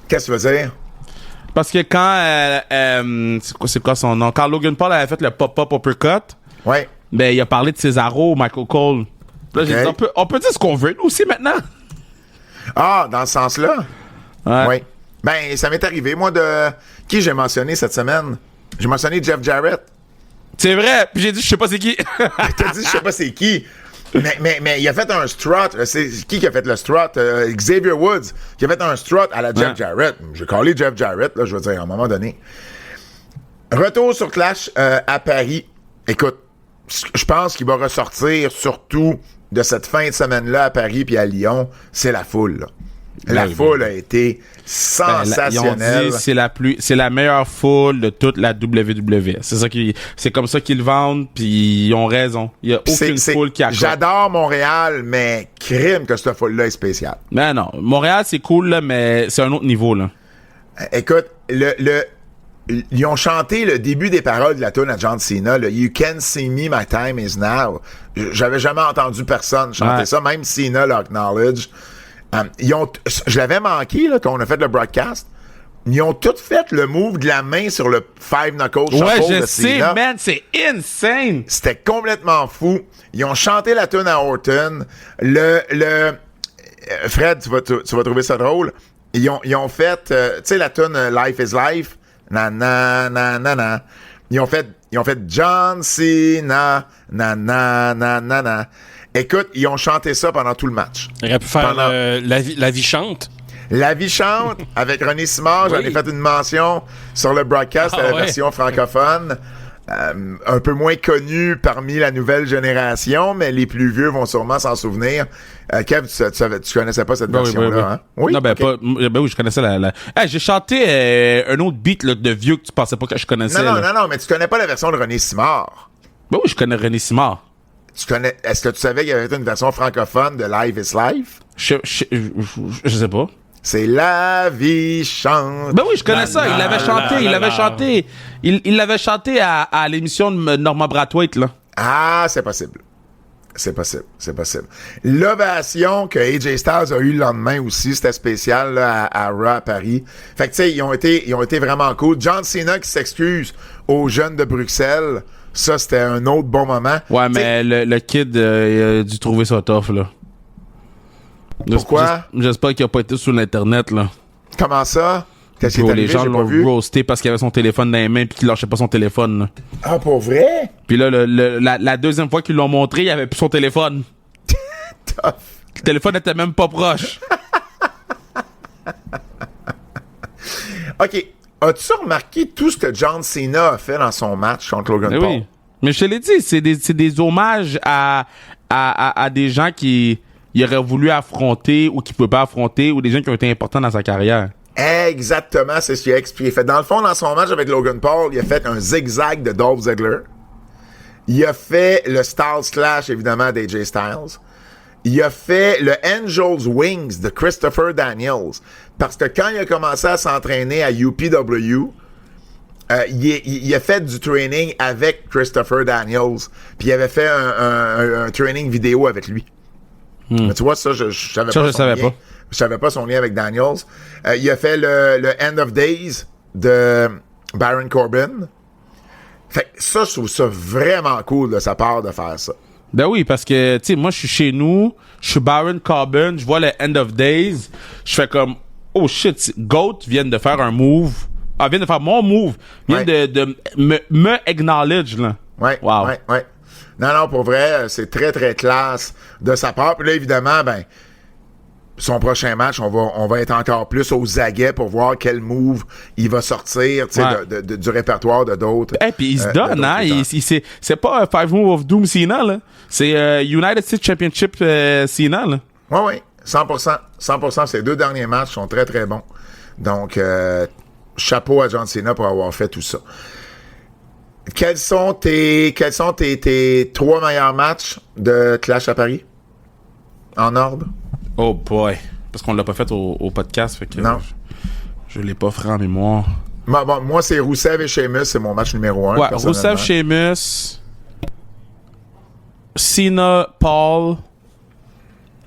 Qu'est-ce que tu veux dire? Parce que quand, c'est quoi son nom? Quand Logan Paul avait fait le pop-up uppercut, ben, il a parlé de Cesaro, Michael Cole. Là, j'ai dit, on peut dire ce qu'on veut, nous aussi, maintenant. Ah, dans ce sens-là? Oui. Ben, ça m'est arrivé, moi, de... Qui j'ai mentionné cette semaine? J'ai mentionné Jeff Jarrett. C'est vrai, puis j'ai dit, je sais pas c'est qui. T'as dit, je sais pas c'est qui. Mais il a fait un strut. C'est qui a fait le strut? Xavier Woods, qui a fait un strut à la Jeff Jarrett. J'ai callé Jeff Jarrett, là, je veux dire, à un moment donné. Retour sur Clash à Paris. Écoute, je pense qu'il va ressortir surtout de cette fin de semaine-là à Paris puis à Lyon, c'est la foule, là. La foule a été sensationnelle. Ils ont dit c'est la meilleure foule de toute la WWE. C'est comme ça qu'ils le vendent, puis ils ont raison. Il y a aucune foule qui accorde. J'adore Montréal, mais crime que cette foule-là est spéciale. Mais non, Montréal c'est cool là, mais c'est un autre niveau là. Écoute, ils ont chanté le début des paroles de la tune à John Cena, le You Can See Me, My Time Is Now. J'avais jamais entendu personne chanter ça, même Cena l'acknowledge. Je l'avais manqué là, quand on a fait le broadcast. Ils ont tous fait le move de la main sur le Five Knuckles Shuffle de Cena. Je sais, man, c'est insane. C'était complètement fou. Ils ont chanté la tune à Orton. Fred, tu vas trouver ça drôle. Ils ont fait, tu sais, la tune Life is Life. Na na na na na. Ils ont fait John Cena. Na na na na na. Écoute, ils ont chanté ça pendant tout le match. Ils auraient pu faire la vie chante. La vie chante avec René Simard. J'en ai fait une mention sur le broadcast à la version francophone. Un peu moins connu parmi la nouvelle génération, mais les plus vieux vont sûrement s'en souvenir. Kev, tu connaissais pas cette version-là, hein? Oui? Non, oui, je connaissais la... Hey, j'ai chanté un autre beat là, de vieux que tu pensais pas que je connaissais. Non, mais tu connais pas la version de René Simard. Ben oui, je connais René Simard. Est-ce que tu savais qu'il y avait une version francophone de Live is Life? Je sais pas. C'est la vie chante. Ben oui, je connais ça. Il l'avait chanté. Il l'avait chanté à l'émission de Norman Brathwaite, là. Ah, c'est possible. L'ovation que AJ Styles a eu le lendemain aussi, c'était spécial là, à Raw à Paris. Fait que tu sais, ils ont été vraiment cool. John Cena qui s'excuse aux jeunes de Bruxelles, ça c'était un autre bon moment. Ouais, mais le kid il a dû trouver ça tough, là. Pourquoi? J'espère qu'il a pas été sur l'internet, là. Comment ça? Qu'est-ce qui est arrivé? Les gens J'ai pas l'ont vu. roasté parce qu'il avait son téléphone dans les mains puis qu'il lâchait pas son téléphone, là. Ah, pour vrai? Puis là, la deuxième fois qu'ils l'ont montré, il avait plus son téléphone. Tough. Le téléphone était même pas proche. OK. As-tu remarqué tout ce que John Cena a fait dans son match contre Logan Mais Paul? oui. Mais je te l'ai dit, c'est des hommages à des gens qui auraient voulu affronter ou qui ne pouvaient pas affronter ou des gens qui ont été importants dans sa carrière. Exactement, c'est ce qu'il a expliqué. Fait, dans le fond, dans son match avec Logan Paul, il a fait un zigzag de Dolph Ziggler. Il a fait le Styles Clash, évidemment, d'AJ Styles. Il a fait le Angel's Wings de Christopher Daniels. Parce que quand il a commencé à s'entraîner à UPW, il a fait du training avec Christopher Daniels. Puis il avait fait un training vidéo avec lui. Mais tu vois, ça, je savais pas. Je savais pas. Je savais pas son lien avec Daniels. Il a fait le End of Days de Baron Corbin. Fait que ça, je trouve ça vraiment cool de sa part de faire ça. Ben oui, parce que, tu sais, moi, je suis chez nous, je suis Baron Corbin, je vois le End of Days, je fais comme, oh shit, GOAT vient de faire un move. Ah, vient de faire mon move. Vient de me acknowledge, là. Ouais. Wow. Ouais. Non, pour vrai, c'est très, très classe de sa part. Puis là, évidemment, son prochain match, on va être encore plus aux aguets pour voir quel move il va sortir, tu sais, du répertoire de d'autres. Et puis il se donne, hein. C'est pas un 5 Move of Doom Cena, là. C'est United States Championship Cena, là. Oui. 100%. Ces deux derniers matchs sont très, très bons. Donc, chapeau à John Cena pour avoir fait tout ça. Quels sont tes 3 meilleurs matchs de Clash à Paris? En ordre? Oh boy. Parce qu'on l'a pas fait au podcast, fait que non. Je l'ai pas frais en mémoire. Bon, moi, c'est Rusev et Sheamus, c'est mon match numéro 1. Ouais, Rusev, Sheamus, Cena, Paul,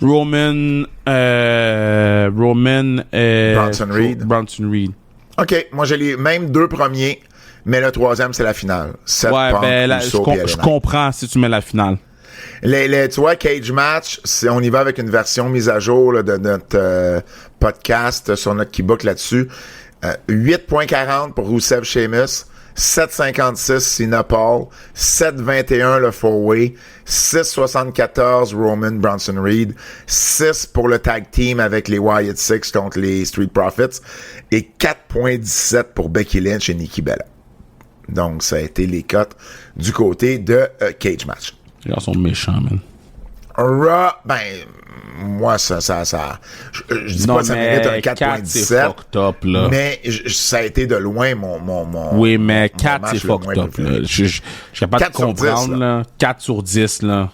Roman, Bronson Reed. OK, moi j'ai les mêmes 2 premiers, mais le 3e, c'est la finale. Ouais, je comprends si tu mets la finale. Tu vois, Cage Match, on y va avec une version mise à jour là, de notre podcast sur notre Keybook là-dessus. 8.40 pour Rusev Sheamus, 7.56 Cena Paul, 7.21 le 4-way, 6.74 Roman Bronson Reed, 6 pour le tag team avec les Wyatt Six contre les Street Profits et 4.17 pour Becky Lynch et Nikki Bella. Donc, ça a été les cotes du côté de Cage Match. Les gens sont méchants, man. Raw, moi, ça je dis pas que ça mérite un 4.17, mais ça a été de loin mon oui, mais 4, c'est fucked up, là. Je suis capable de comprendre, 10, là. 4 sur 10, là.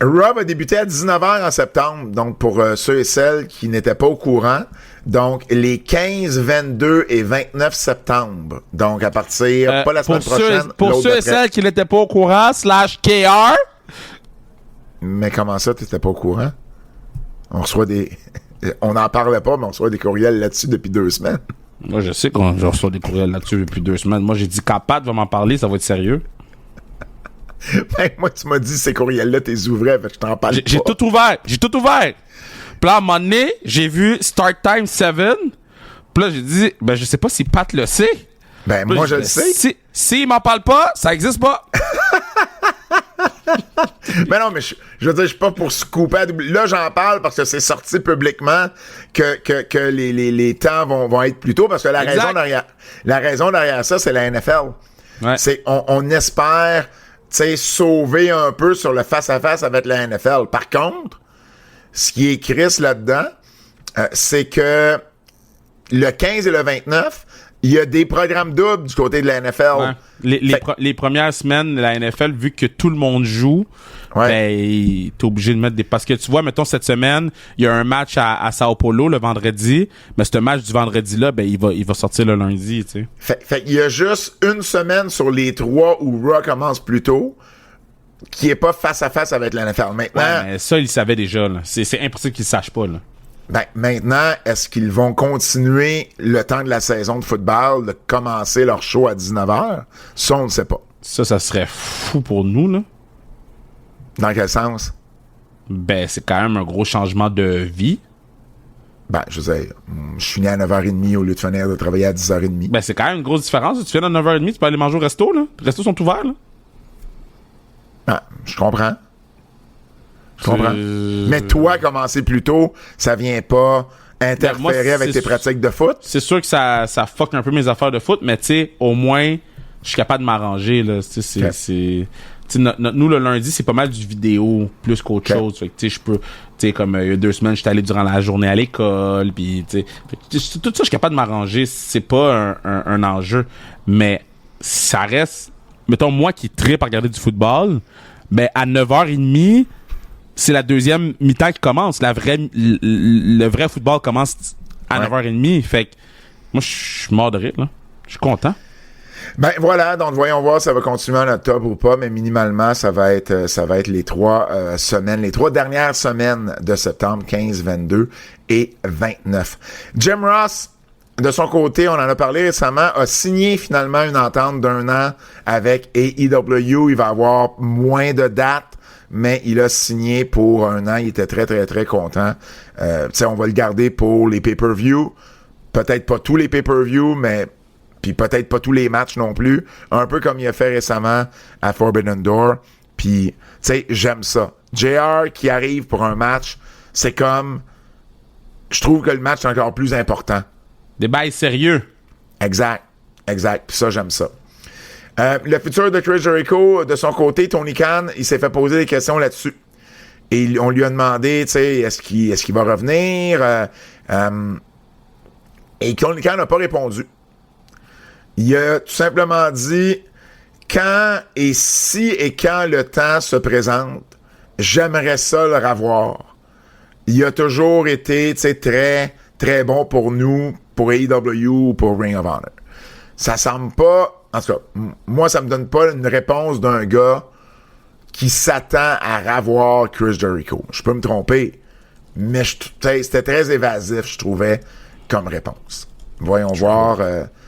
Raw va débuter à 19h en septembre, donc pour ceux et celles qui n'étaient pas au courant. Donc, les 15, 22 et 29 septembre. Donc, à partir, pas la semaine prochaine. Pour ceux et celles qui n'étaient pas au courant, /KR. Mais comment ça, t'étais pas au courant? On reçoit on n'en parlait pas, mais on reçoit des courriels là-dessus depuis 2 semaines. Moi, je sais qu'on reçoit des courriels là-dessus depuis 2 semaines. Moi, j'ai dit quand Pat va m'en parler, ça va être sérieux. Moi, tu m'as dit ces courriels-là, t'es ouvrés, fait que je t'en parle pas. J'ai tout ouvert. Puis là, à un moment donné, j'ai vu Start Time 7. Puis là, j'ai dit, je sais pas si Pat le sait. Moi, je le sais. S'il m'en parle pas, ça existe pas. Mais non, mais je veux dire, je suis pas pour scooper. Là, j'en parle parce que c'est sorti publiquement que les temps vont être plus tôt parce que la raison derrière ça, c'est la NFL. Ouais. On espère, tu sais, sauver un peu sur le face-à-face avec la NFL. Par contre, ce qui est Chris là-dedans, c'est que le 15 et le 29, Il y a des programmes doubles du côté de la NFL. Ouais. Les premières semaines de la NFL, vu que tout le monde joue, ben, t'es obligé de mettre des... Parce que tu vois, mettons, cette semaine, il y a un match à Sao Paulo le vendredi, mais ce match du vendredi-là, ben, il va sortir le lundi, tu sais. Fait qu'il y a juste une semaine sur les 3 où Raw commence plus tôt, qui est pas face à face avec la NFL. Maintenant... Ouais, mais ça, ils le savaient déjà, là. C'est impossible qu'ils le sachent pas, là. Ben, maintenant, est-ce qu'ils vont continuer le temps de la saison de football, de commencer leur show à 19h? Ça, on ne sait pas. Ça serait fou pour nous, là. Dans quel sens? Ben, c'est quand même un gros changement de vie. Ben, je veux dire, je finis à 9h30 au lieu de finir de travailler à 10h30. Ben, c'est quand même une grosse différence. Tu finis à 9h30, tu peux aller manger au resto, là. Les restos sont ouverts, là. Ben, je comprends. Je comprends. Mais toi, commencer plus tôt, ça vient pas interférer moi, avec tes pratiques de foot? C'est sûr que ça fuck un peu mes affaires de foot, mais tu sais, au moins, je suis capable de m'arranger, là. Nous, le lundi, c'est pas mal du vidéo plus qu'autre chose. Fait que, tu sais, je peux... Tu sais, comme il y a 2 semaines, j'étais allé durant la journée à l'école, puis tu sais... Tout ça, je suis capable de m'arranger. C'est pas un enjeu. Mais ça reste... Mettons, moi qui trippe à regarder du football, ben à 9h30... c'est la deuxième mi-temps qui commence. Le vrai football commence à 9h30. Fait que moi, je suis mort de rire, là. Je suis content. Ben voilà, donc voyons voir si ça va continuer en octobre ou pas, mais minimalement, ça va être les 3 semaines, les 3 dernières semaines de septembre, 15, 22 et 29. Jim Ross, de son côté, on en a parlé récemment, a signé finalement une entente d'1 an avec AEW. Il va avoir moins de dates, mais il a signé pour 1 an. Il était très, très, très content. Tu sais, on va le garder pour les pay-per-view. Peut-être pas tous les pay-per-view, mais puis peut-être pas tous les matchs non plus. Un peu comme il a fait récemment à Forbidden Door. Puis, tu sais, j'aime ça. JR qui arrive pour un match, c'est comme... Je trouve que le match est encore plus important. Des bails sérieux. Exact. Puis ça, j'aime ça. Le futur de Chris Jericho, de son côté, Tony Khan, il s'est fait poser des questions là-dessus. Et on lui a demandé, tu sais, est-ce qu'il va revenir? Et Tony Khan n'a pas répondu. Il a tout simplement dit, quand et si et quand le temps se présente, j'aimerais ça le revoir. Il a toujours été, tu sais, très, très bon pour nous, pour AEW ou pour Ring of Honor. Ça semble pas... En tout cas, moi, ça me donne pas une réponse d'un gars qui s'attend à revoir Chris Jericho. Je peux me tromper, mais c'était très évasif, je trouvais, comme réponse. Voyons voir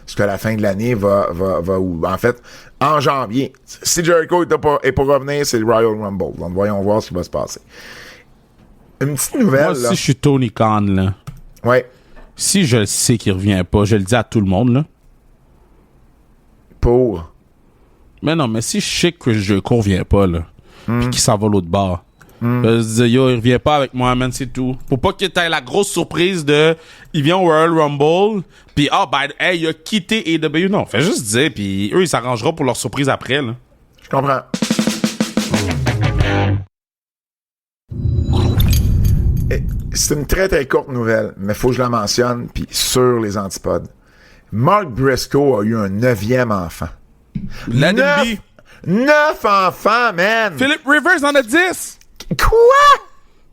ce que la fin de l'année va où. En fait, en janvier, si Jericho est pour revenir, c'est le Royal Rumble. Donc, voyons voir ce qui va se passer. Une petite nouvelle, moi, là. Si je suis Tony Khan, là, ouais. Si je le sais qu'il revient pas, je le dis à tout le monde, là. Pour? Mais non, mais si je sais que Jericho revient pas, là, pis qu'il s'en va l'autre bord, je dis, yo, il revient pas avec moi, man, c'est tout. Faut pas que t'aies la grosse surprise de, il vient au Royal Rumble, pis hey, il a quitté AEW. Non, fais juste dire, pis eux, ils s'arrangeront pour leur surprise après, là. Je comprends. C'est une très, très courte nouvelle, mais faut que je la mentionne, puis sur les antipodes. Mark Briscoe a eu un 9e enfant. La 9 enfants, man! Philip Rivers en a 10! Quoi?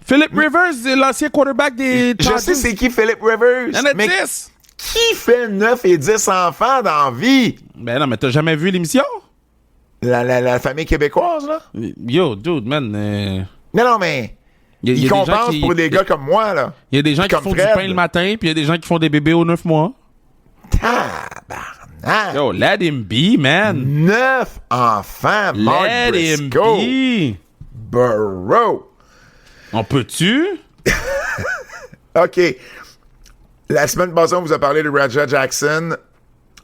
Philip Rivers, c'est l'ancien quarterback des Je sais c'est qui Philip Rivers. Il en a mais 10! Qui fait 9 et 10 enfants dans la vie? Ben non, mais t'as jamais vu l'émission? La famille québécoise, là? Yo, dude, man. Non, mais... Il compense pour des gars comme moi, là. Il y a des gens qui font Fred. du pain le matin, puis il y a des gens qui font des bébés aux 9 mois. Tabarnak! Yo, let him be, man! 9 enfants, Mark Let him Briscoe. be! Bro! On peut-tu? OK. La semaine passée, on vous a parlé de Raja Jackson.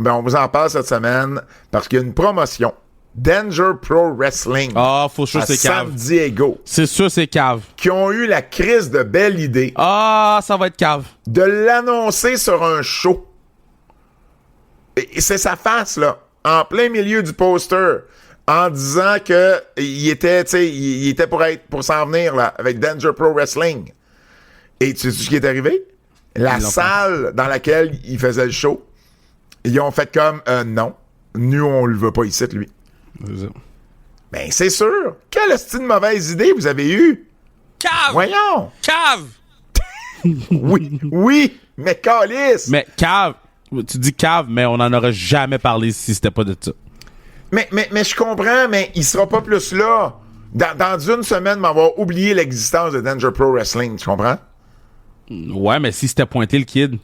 Ben, on vous en parle cette semaine parce qu'il y a une promotion. Danger Pro Wrestling. Ah, faut sûr à c'est cave. San Diego. C'est sûr c'est cave. Qui ont eu la crise de belle idée Ah, ça va être cave. de l'annoncer sur un show. Et c'est sa face, là, en plein milieu du poster, en disant que il était pour s'en venir, là, avec Danger Pro Wrestling. Et tu sais ce qui est arrivé? La salle dans laquelle il faisait le show ils ont fait comme, non, nous, on le veut pas ici, lui. C'est ça. Ben, c'est sûr. Quelle est-ce une mauvaise idée vous avez eue? Cave! Voyons! Cave! Oui, mais calice! Mais cave, tu dis cave, mais on n'en aurait jamais parlé si c'était pas de ça. Mais je comprends, mais il sera pas plus là. Dans une semaine, m'avoir oublié l'existence de Danger Pro Wrestling, tu comprends? Ouais, mais si c'était pointé le kid.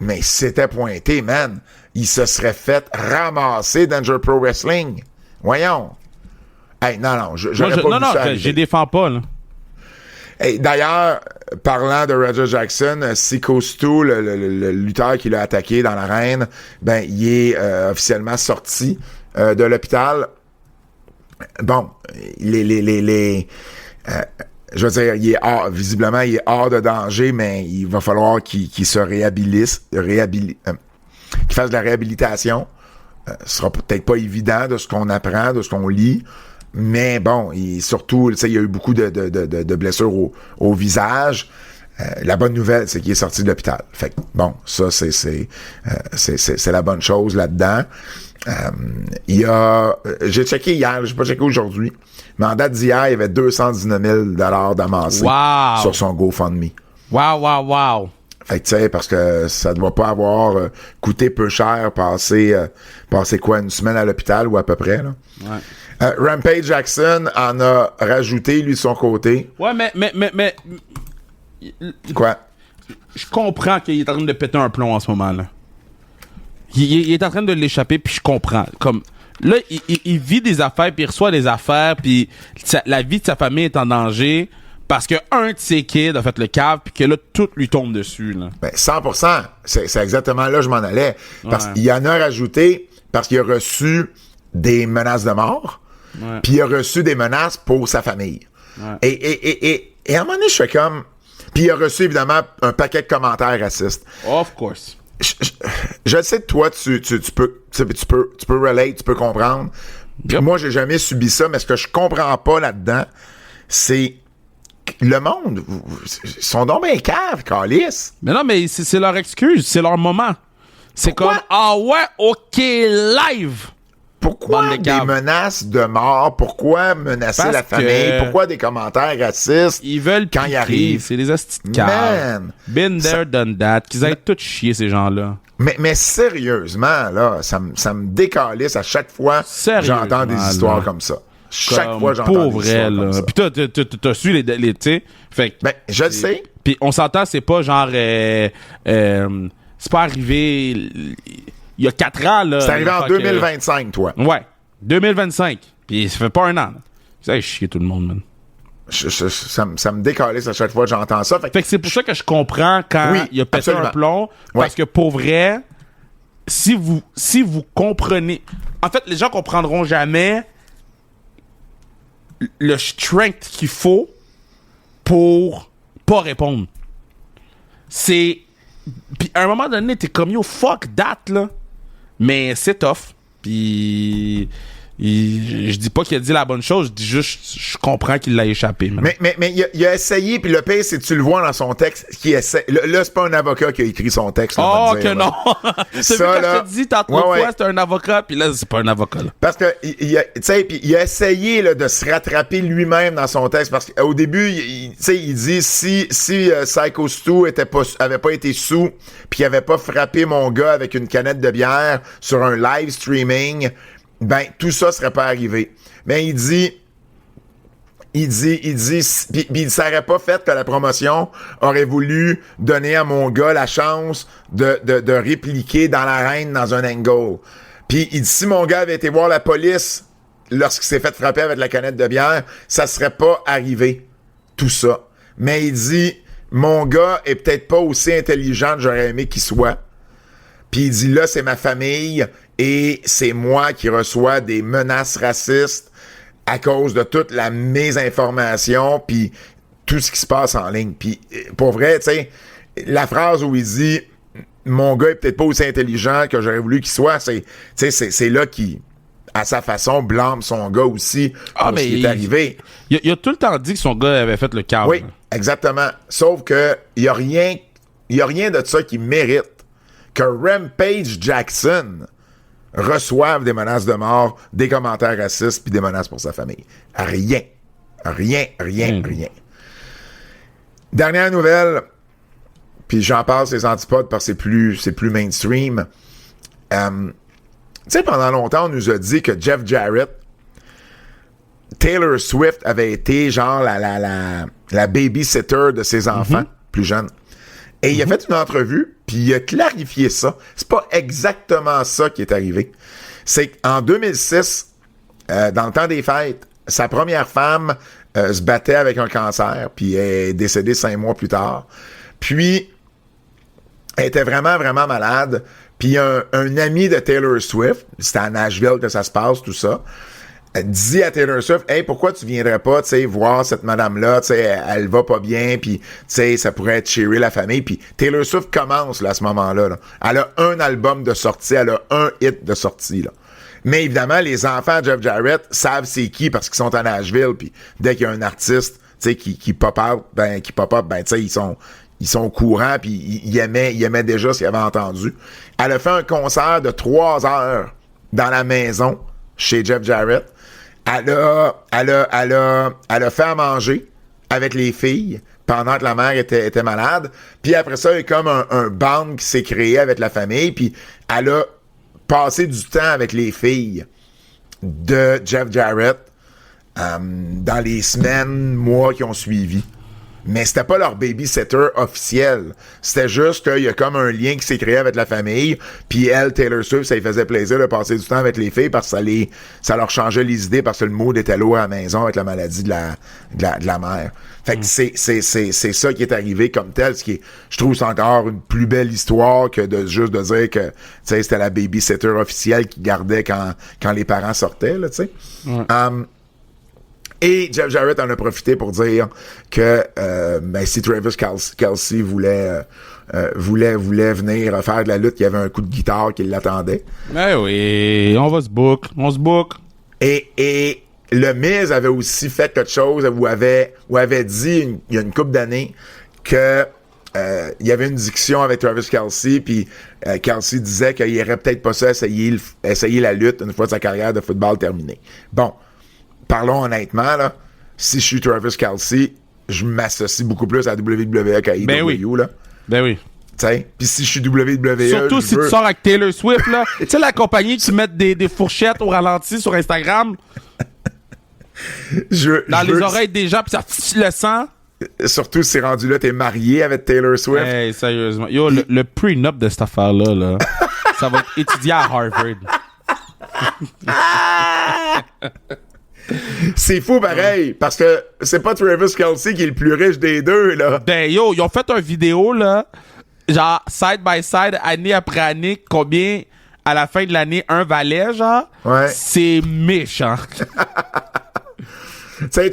Mais si c'était pointé, man, il se serait fait ramasser Danger Pro Wrestling. Voyons. Hey, non, j'aurais pas vu ça arriver. Je défends pas, là. Hey, d'ailleurs, parlant de Roger Jackson, Siko Stu, le lutteur qui l'a attaqué dans l'arène, ben, il est officiellement sorti de l'hôpital. Bon, je veux dire, visiblement, il est hors de danger, mais il va falloir qu'il se réhabilite, qu'il fasse de la réhabilitation. Ce sera peut-être pas évident de ce qu'on apprend, de ce qu'on lit. Mais bon, surtout, il y a eu beaucoup de blessures au visage. La bonne nouvelle, c'est qu'il est sorti de l'hôpital. Fait que, bon, ça, c'est la bonne chose là-dedans. J'ai checké hier, j'ai pas checké aujourd'hui, mais en date d'hier, il y avait 219 000 $ d'amassés sur son GoFundMe. Wow. Fait que, tu sais, parce que ça doit pas avoir coûté peu cher passer quoi, une semaine à l'hôpital ou à peu près, là. Ouais. Rampage Jackson en a rajouté, lui, de son côté. Ouais, mais... Quoi? Je comprends qu'il est en train de péter un plomb en ce moment, là. Il est en train de l'échapper, puis je comprends. Comme, là, il vit des affaires, puis il reçoit des affaires, puis la vie de sa famille est en danger parce que un de ses kids a fait le cave, puis que là, tout lui tombe dessus, là. Ben, 100%. C'est exactement là que je m'en allais. Parce qu'il en a rajouté parce qu'il a reçu des menaces de mort. Ouais. Puis il a reçu des menaces pour sa famille. Ouais. Et à un moment donné, je fais comme... Puis il a reçu, évidemment, un paquet de commentaires racistes. Of course. Je sais que toi, tu peux relate, tu peux comprendre. Puis moi, j'ai jamais subi ça, mais ce que je comprends pas là-dedans, c'est... Le monde, ils sont donc bien caves, câlisse. Mais non, mais c'est leur excuse, c'est leur moment. C'est Pourquoi? comme, ah ouais, ok, live. Pourquoi des menaces de mort? Pourquoi menacer Parce la famille? que Pourquoi des commentaires racistes? Ils veulent quand ils arrivent. C'est des hosties de caves. Man! Been there, done that. Qu'ils aillent tout chier, ces gens-là. Mais sérieusement, là, ça me décalisse à chaque fois que j'entends des histoires comme ça. Chaque fois, j'entends des histoires comme ça. Puis t'as su les tu sais. Fait que... Ben, je le sais. Puis on s'entend, c'est pas genre... c'est pas arrivé... Il y a 4 ans, là. C'est arrivé en 2025, toi. Ouais. 2025. Puis ça fait pas un an. Ça a chier tout le monde, man. Ça me décalisse à chaque fois que j'entends ça. Fait que c'est pour ça que je comprends quand il a pété un plomb. Parce que pour vrai, si vous comprenez... En fait, les gens comprendront jamais le strength qu'il faut pour pas répondre. C'est... Puis à un moment donné, t'es comme, yo, fuck that, là. Mais c'est tough. Puis... je dis pas qu'il a dit la bonne chose, je dis juste, je comprends qu'il l'a échappé. Man. Mais il a essayé, puis le pire, c'est que tu le vois dans son texte, qui essaie. Là, c'est pas un avocat qui a écrit son texte. Oh, que dire, non! C'est vu quand je te dis, tantôt fois, c'est un avocat, puis là, c'est pas un avocat. Là. Parce que, il a essayé là, de se rattraper lui-même dans son texte, parce qu'au début, il dit, si Siko Stu avait pas été sous, puis il avait pas frappé mon gars avec une canette de bière sur un live streaming, ben, tout ça serait pas arrivé. Mais il dit, puis il s'aurait pas fait que la promotion aurait voulu donner à mon gars la chance de répliquer dans l'arène dans un angle. Puis il dit, si mon gars avait été voir la police lorsqu'il s'est fait frapper avec la canette de bière, ça serait pas arrivé. Tout ça. Mais il dit, mon gars est peut-être pas aussi intelligent que j'aurais aimé qu'il soit. Puis il dit, là, c'est ma famille et c'est moi qui reçois des menaces racistes à cause de toute la mésinformation puis tout ce qui se passe en ligne. Puis pour vrai, tu sais, la phrase où il dit, mon gars est peut-être pas aussi intelligent que j'aurais voulu qu'il soit, c'est là qu'il, à sa façon, blâme son gars aussi pour ce qui est arrivé. Il a tout le temps dit que son gars avait fait le câble. Oui, exactement. Sauf que il y a rien de ça qui mérite que Rampage Jackson reçoive des menaces de mort, des commentaires racistes puis des menaces pour sa famille. Rien. Rien. Dernière nouvelle, puis j'en passe les antipodes parce que c'est plus mainstream. Tu sais, pendant longtemps, on nous a dit que Jeff Jarrett, Taylor Swift avait été genre la babysitter de ses enfants plus jeunes. Et il a fait une entrevue, puis il a clarifié ça. C'est pas exactement ça qui est arrivé. C'est qu'en 2006, dans le temps des fêtes, sa première femme se battait avec un cancer, puis elle est décédée 5 mois plus tard. Puis, elle était vraiment, vraiment malade. Puis un ami de Taylor Swift, c'était à Nashville que ça se passe, tout ça, dit à Taylor Swift, hey, pourquoi tu viendrais pas, tu sais, voir cette madame-là, tu sais, elle va pas bien, puis tu sais, ça pourrait être cheerer la famille. Puis Taylor Swift commence là, à ce moment-là. Là. Elle a un album de sortie, elle a un hit de sortie. Là. Mais évidemment, les enfants de Jeff Jarrett savent c'est qui parce qu'ils sont à Nashville. Puis dès qu'il y a un artiste, tu sais, qui pop-up, ben tu sais, ils sont au courant, puis ils aimaient déjà ce qu'ils avaient entendu. Elle a fait un concert de 3 heures dans la maison chez Jeff Jarrett. Elle a fait à manger avec les filles pendant que la mère était malade. Puis après ça, il y a comme un band qui s'est créé avec la famille. Puis elle a passé du temps avec les filles de Jeff Jarrett dans les semaines, mois qui ont suivi. Mais c'était pas leur babysitter officiel. C'était juste qu'il y a comme un lien qui s'est créé avec la famille. Puis elle, Taylor Swift, ça lui faisait plaisir de passer du temps avec les filles parce que ça leur changeait les idées parce que le mood était lourd à la maison avec la maladie de la mère. Fait que c'est ça qui est arrivé comme tel. Ce qui est, je trouve, c'est encore une plus belle histoire que de juste de dire que, tu sais, c'était la babysitter officielle qui gardait quand les parents sortaient, là, tu sais. Et Jeff Jarrett en a profité pour dire que si Travis Kelce voulait venir faire de la lutte, il y avait un coup de guitare qui l'attendait. Ben oui, on se book. Et le Miz avait aussi fait quelque chose ou avait dit il y a une couple d'années que il y avait une discussion avec Travis Kelce, puis Kelce disait qu'il irait peut-être pas ça essayer la lutte une fois sa carrière de football terminée. Bon. Parlons honnêtement, là, si je suis Travis Kelce, je m'associe beaucoup plus à WWE qu'à AEW, ben oui. Là. Ben oui. T'sais, puis si je suis WWE, surtout si tu sors avec Taylor Swift, là. Tu sais, la compagnie qui met des fourchettes au ralenti sur Instagram. Dans les oreilles des gens, pis ça le sang. Surtout si rendu là, t'es marié avec Taylor Swift. Hey, sérieusement. Yo, le prenup de cette affaire-là, là, ça va être étudié à Harvard. C'est fou pareil, parce que c'est pas Travis Kelce qui est le plus riche des deux, là. Ben yo, ils ont fait une vidéo, là, genre, side by side, année après année, combien, à la fin de l'année, un valait, genre. Ouais. C'est méchant. Tu sais,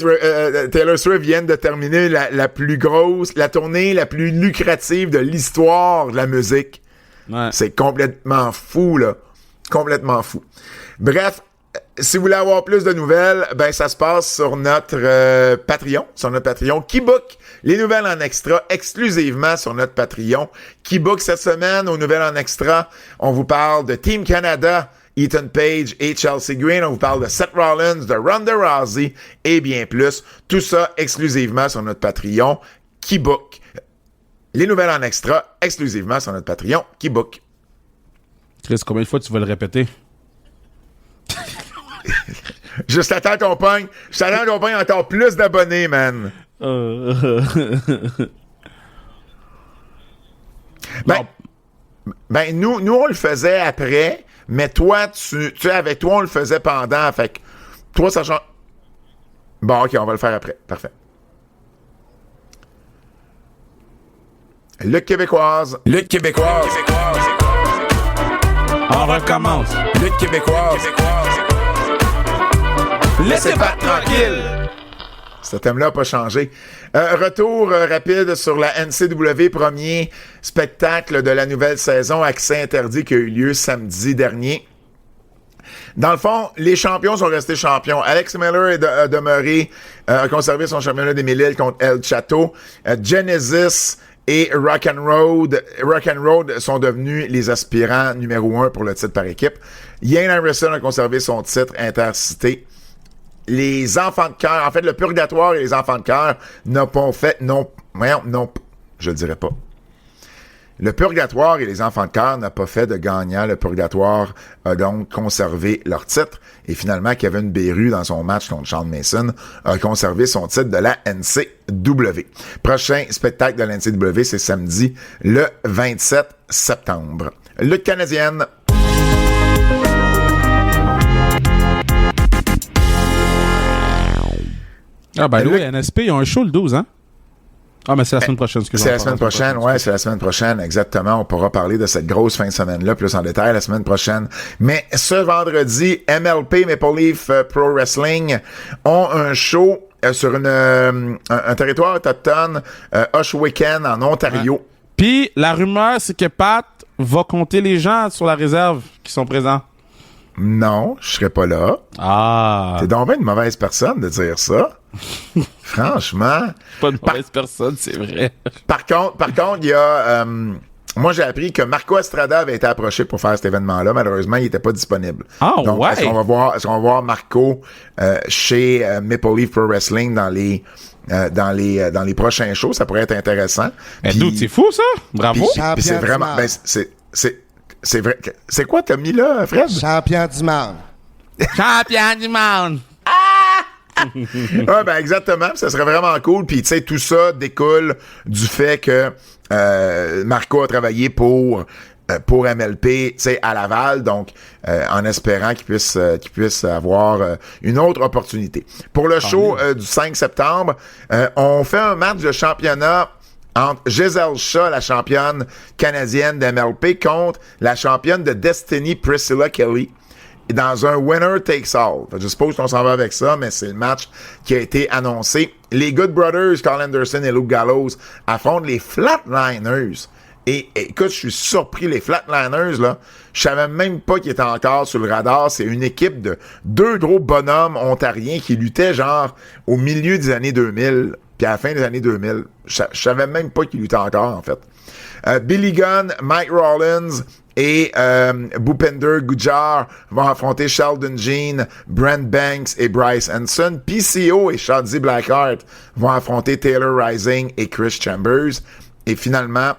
Taylor Swift vient de terminer la plus grosse, la tournée la plus lucrative de l'histoire de la musique. Ouais. C'est complètement fou, là. Complètement fou. Bref, si vous voulez avoir plus de nouvelles, ben ça se passe sur notre Patreon, qui book les nouvelles en extra exclusivement sur notre Patreon. Qui book cette semaine aux nouvelles en extra, on vous parle de Team Canada, Ethan Page et Chelsea Green, on vous parle de Seth Rollins, de Ronda Rousey et bien plus. Tout ça exclusivement sur notre Patreon, qui book les nouvelles en extra exclusivement sur notre Patreon, qui book. Chris, combien de fois tu vas le répéter? Juste attends qu'on pogne encore plus d'abonnés, man. Ben, nous, on le faisait après, mais toi, tu sais, avec toi, on le faisait pendant, fait que toi, ça change. Bon, ok, on va le faire après. Parfait. Lutte québécoise. On recommence. Lutte québécoise. Laissez pas tranquille. Ce thème-là n'a pas changé. Retour rapide sur la NCW, premier spectacle de la nouvelle saison, accès interdit qui a eu lieu samedi dernier. Dans le fond, les champions sont restés champions. Alex Miller a conservé son championnat des 1000 contre El Chato. Genesis et Rock'n'Roll sont devenus les aspirants numéro 1 pour le titre par équipe. Ian Harrison a conservé son titre intercité. Les enfants de cœur, en fait, le Purgatoire et les enfants de cœur n'ont pas fait, je le dirais pas. Le Purgatoire et les enfants de cœur n'ont pas fait de gagnant. Le Purgatoire a donc conservé leur titre. Et finalement, Kevin Beru, dans son match contre Sean Mason, a conservé son titre de la NCW. Prochain spectacle de la NCW, c'est samedi, le 27 septembre. Lutte canadienne. Ah, ben oui, NSP, ils ont un show le 12, hein? Ah, mais c'est la semaine prochaine. C'est la semaine prochaine, ouais, c'est la semaine prochaine, exactement. On pourra parler de cette grosse fin de semaine-là plus en détail la semaine prochaine. Mais ce vendredi, MLP, Maple Leaf Pro Wrestling, ont un show sur un territoire autochtone, Ohsweken, en Ontario. Ouais. Puis, la rumeur, c'est que Pat va compter les gens sur la réserve qui sont présents. Non, je serais pas là. Ah. T'es donc bien une mauvaise personne de dire ça. Franchement. Pas une mauvaise personne, c'est vrai. Par contre, il y a... moi, j'ai appris que Marco Estrada avait été approché pour faire cet événement-là. Malheureusement, il n'était pas disponible. Ah, donc, ouais. Est-ce qu'on va voir Marco chez Maple Leaf Pro Wrestling dans les prochains shows? Ça pourrait être intéressant. Mais d'où c'est fou, ça? Bravo. Puis c'est vraiment... c'est vrai. C'est quoi t'as mis là, Fred? Champion du monde. Champion du monde. Ouais, ben exactement. Ça serait vraiment cool. Puis tu sais, tout ça découle du fait que Marco a travaillé pour MLP, tu sais, à Laval, donc en espérant qu'il puisse avoir une autre opportunité. Pour le show du 5 septembre, on fait un match de championnat entre Giselle Shaw, la championne canadienne d'MLP, contre la championne de Destiny, Priscilla Kelly, dans un winner takes all. Je suppose qu'on s'en va avec ça, mais c'est le match qui a été annoncé. Les Good Brothers, Carl Anderson et Luke Gallows, affrontent les Flatliners. Et écoute, je suis surpris, les Flatliners, là, je savais même pas qu'ils étaient encore sur le radar. C'est une équipe de 2 gros bonhommes ontariens qui luttaient genre au milieu des années 2000, puis à la fin des années 2000. Je savais même pas qu'ils luttaient encore, en fait. Billy Gunn, Mike Rollins et Bhupinder Gujjar vont affronter Sheldon Jean, Brent Banks et Bryce Hanson. PCO et Shotzi Blackheart vont affronter Taylor Rising et Chris Chambers. Et finalement,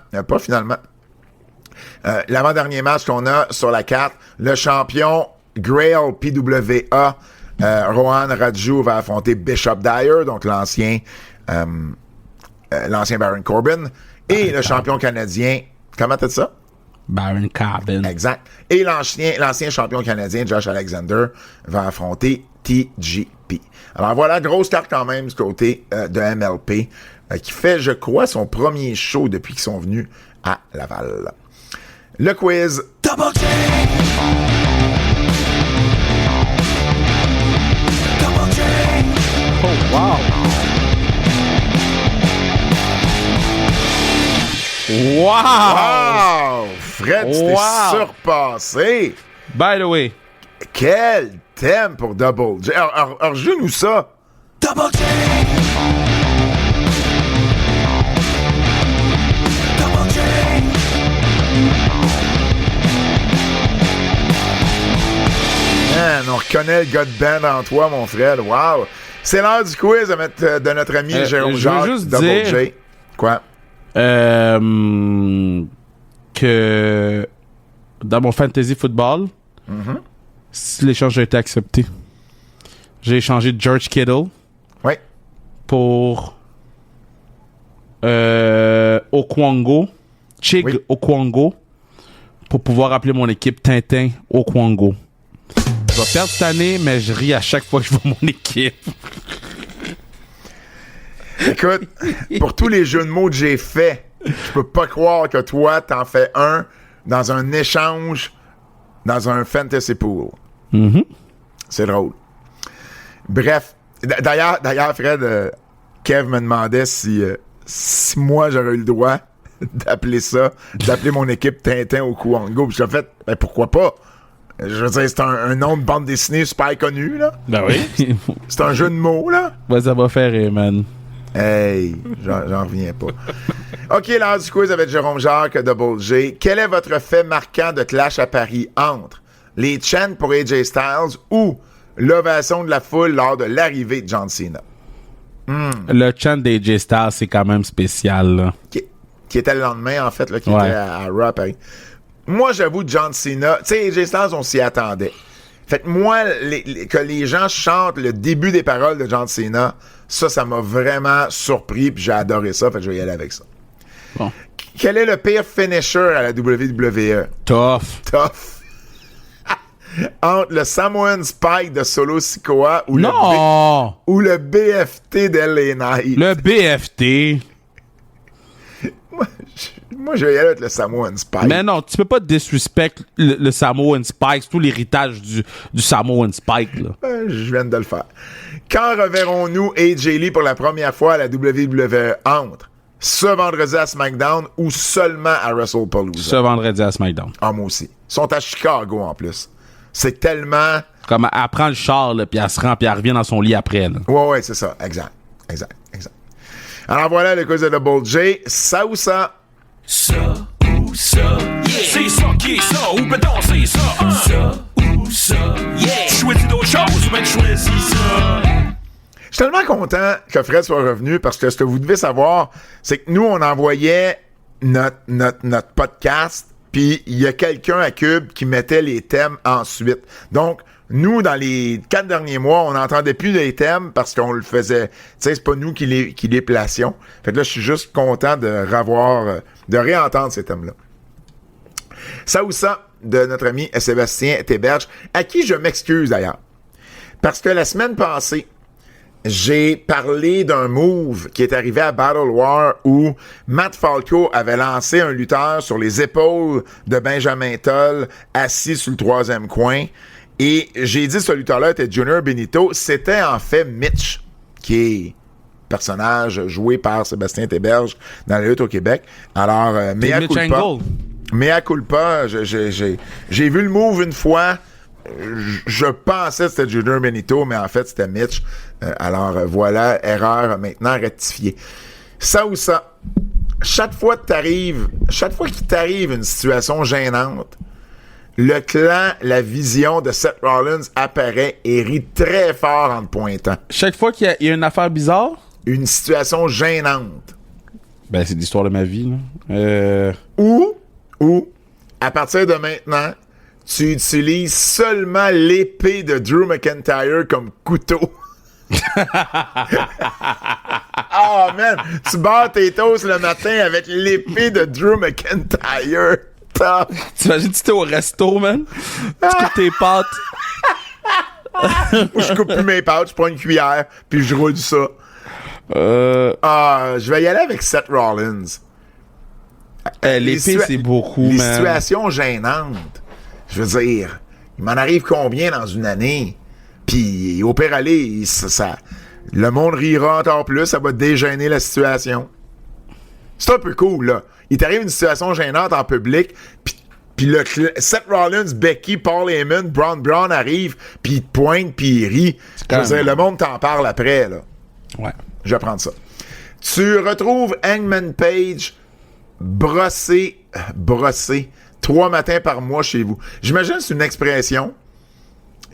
l'avant-dernier match qu'on a sur la carte, le champion Grail PWA, Rohan Raju va affronter Bishop Dyer, donc l'ancien Baron Corbin, et le champion canadien, comment t'as dit ça? Baron Corbin. Exact. Et l'ancien champion canadien, Josh Alexander, va affronter TJP. Alors voilà, grosse carte quand même du côté de MLP, qui fait, je crois, son premier show depuis qu'ils sont venus à Laval. Le quiz. Double J! Double J! Oh, wow! Wow! Fred, tu t'es surpassé! By the way. Quel thème pour Double J! Alors joue-nous ça! Double J! Double J! Man, on reconnaît le gars de band en toi, mon Fred. Wow! C'est l'heure du quiz de notre ami Jérôme Jacques. Juste Double dire J. Quoi? Que dans mon fantasy football, si l'échange a été accepté, j'ai échangé George Kittle pour Okwango, Chig Okwango, pour pouvoir appeler mon équipe Tintin Okwango. Je vais perdre cette année, mais je ris à chaque fois que je vois mon équipe. Écoute, pour tous les jeux de mots que j'ai faits, je peux pas croire que toi, t'en fais un dans un échange dans un fantasy pool. C'est drôle. Bref, d'ailleurs, Fred, Kev me demandait si moi j'aurais eu le droit d'appeler mon équipe Tintin au Kouango. Puis j'ai fait, ben pourquoi pas? Je veux dire, c'est un nom de bande dessinée super connu, là. Ben oui. C'est un jeu de mots, là. Ouais, ça va faire, man. Hey, j'en reviens pas. OK, l'heure du quiz avec Jérôme Jacques, Double J. Quel est votre fait marquant de Clash à Paris entre les chants pour AJ Styles ou l'ovation de la foule lors de l'arrivée de John Cena? Le chant d'AJ Styles, c'est quand même spécial, là. Qui était le lendemain, en fait, là, qui Ouais. était à Raw à Paris. Moi, j'avoue, John Cena, tu sais, AJ Styles, on s'y attendait. Fait que moi, que les gens chantent le début des paroles de John Cena, ça m'a vraiment surpris, puis j'ai adoré ça, fait que je vais y aller avec ça. Bon. Quel est le pire finisher à la WWE? Tough. Tough. Entre le Samoan Spike de Solo Sikoa ou Non! le BFT d'LA Knight? Le BFT. Moi, je vais y aller avec le Samoan Spike. Mais non, tu peux pas disrespect le Samoan Spike, c'est tout l'héritage du Samoan Spike, là. Je viens de le faire. Quand reverrons-nous AJ Lee pour la première fois à la WWE entre ce vendredi à SmackDown ou seulement à WrestlePalooza? Ce vendredi à SmackDown. Ah, moi aussi. Ils sont à Chicago, en plus. C'est tellement... Comme elle prend le char, là, puis elle se rend, puis elle revient dans son lit après, là. Ouais, c'est ça. Exact. Alors voilà le quiz de Double J. Ça ou ça? Ça ou ça, yeah. C'est ça qui est ça, ou ben non, c'est ça, hein. Ça ou ça, yeah. Choisis d'autres choses, ou ben choisis ça. Je suis tellement content que Fred soit revenu parce que ce que vous devez savoir, c'est que nous, on envoyait notre podcast, puis il y a quelqu'un à Cube qui mettait les thèmes ensuite. Donc, nous, dans les 4 derniers mois, on n'entendait plus les thèmes parce qu'on le faisait. Tu sais, c'est pas nous qui les placions. Fait que là, je suis juste content de réentendre ces thèmes-là. Ça ou ça, de notre ami Sébastien Théberge, à qui je m'excuse d'ailleurs. Parce que la semaine passée, j'ai parlé d'un move qui est arrivé à Battle War où Matt Falco avait lancé un lutteur sur les épaules de Benjamin Toll assis sur le 3e coin. Et j'ai dit que ce lutteur-là était Junior Benito. C'était en fait Mitch, qui est personnage joué par Sébastien Théberge dans la lutte au Québec. Alors, mea culpa, j'ai vu le move une fois. Je pensais que c'était Junior Benito, mais en fait, c'était Mitch. Alors, voilà, erreur maintenant rectifiée. Ça ou ça, chaque fois qu'il t'arrive une situation gênante, le clan, la vision de Seth Rollins apparaît et rit très fort en te pointant. Chaque fois qu'il y a une affaire bizarre, Une situation gênante. ben c'est l'histoire de ma vie, là. Ou, à partir de maintenant, tu utilises seulement l'épée de Drew McIntyre comme couteau. Oh man, tu barres tes toasts le matin avec l'épée de Drew McIntyre. T'imagines, tu t'es au resto, man? Tu coupes tes pâtes. Je coupe plus mes pâtes, je prends une cuillère, puis je roule ça. Je vais y aller avec Seth Rollins. L'épée, c'est beaucoup, les man. situations gênantes. Je veux dire, il m'en arrive combien dans une année? Puis au pire aller, le monde rira encore plus, ça va dégêner la situation. C'est un peu cool, là. Il t'arrive une situation gênante en public, puis Seth Rollins, Becky, Paul Heyman, Braun Brown arrive, puis il te pointe, puis il rit. Je veux dire, le monde t'en parle après, là. Ouais. Je vais prendre ça. Tu retrouves Hangman Page brossé 3 matins par mois chez vous. J'imagine que c'est une expression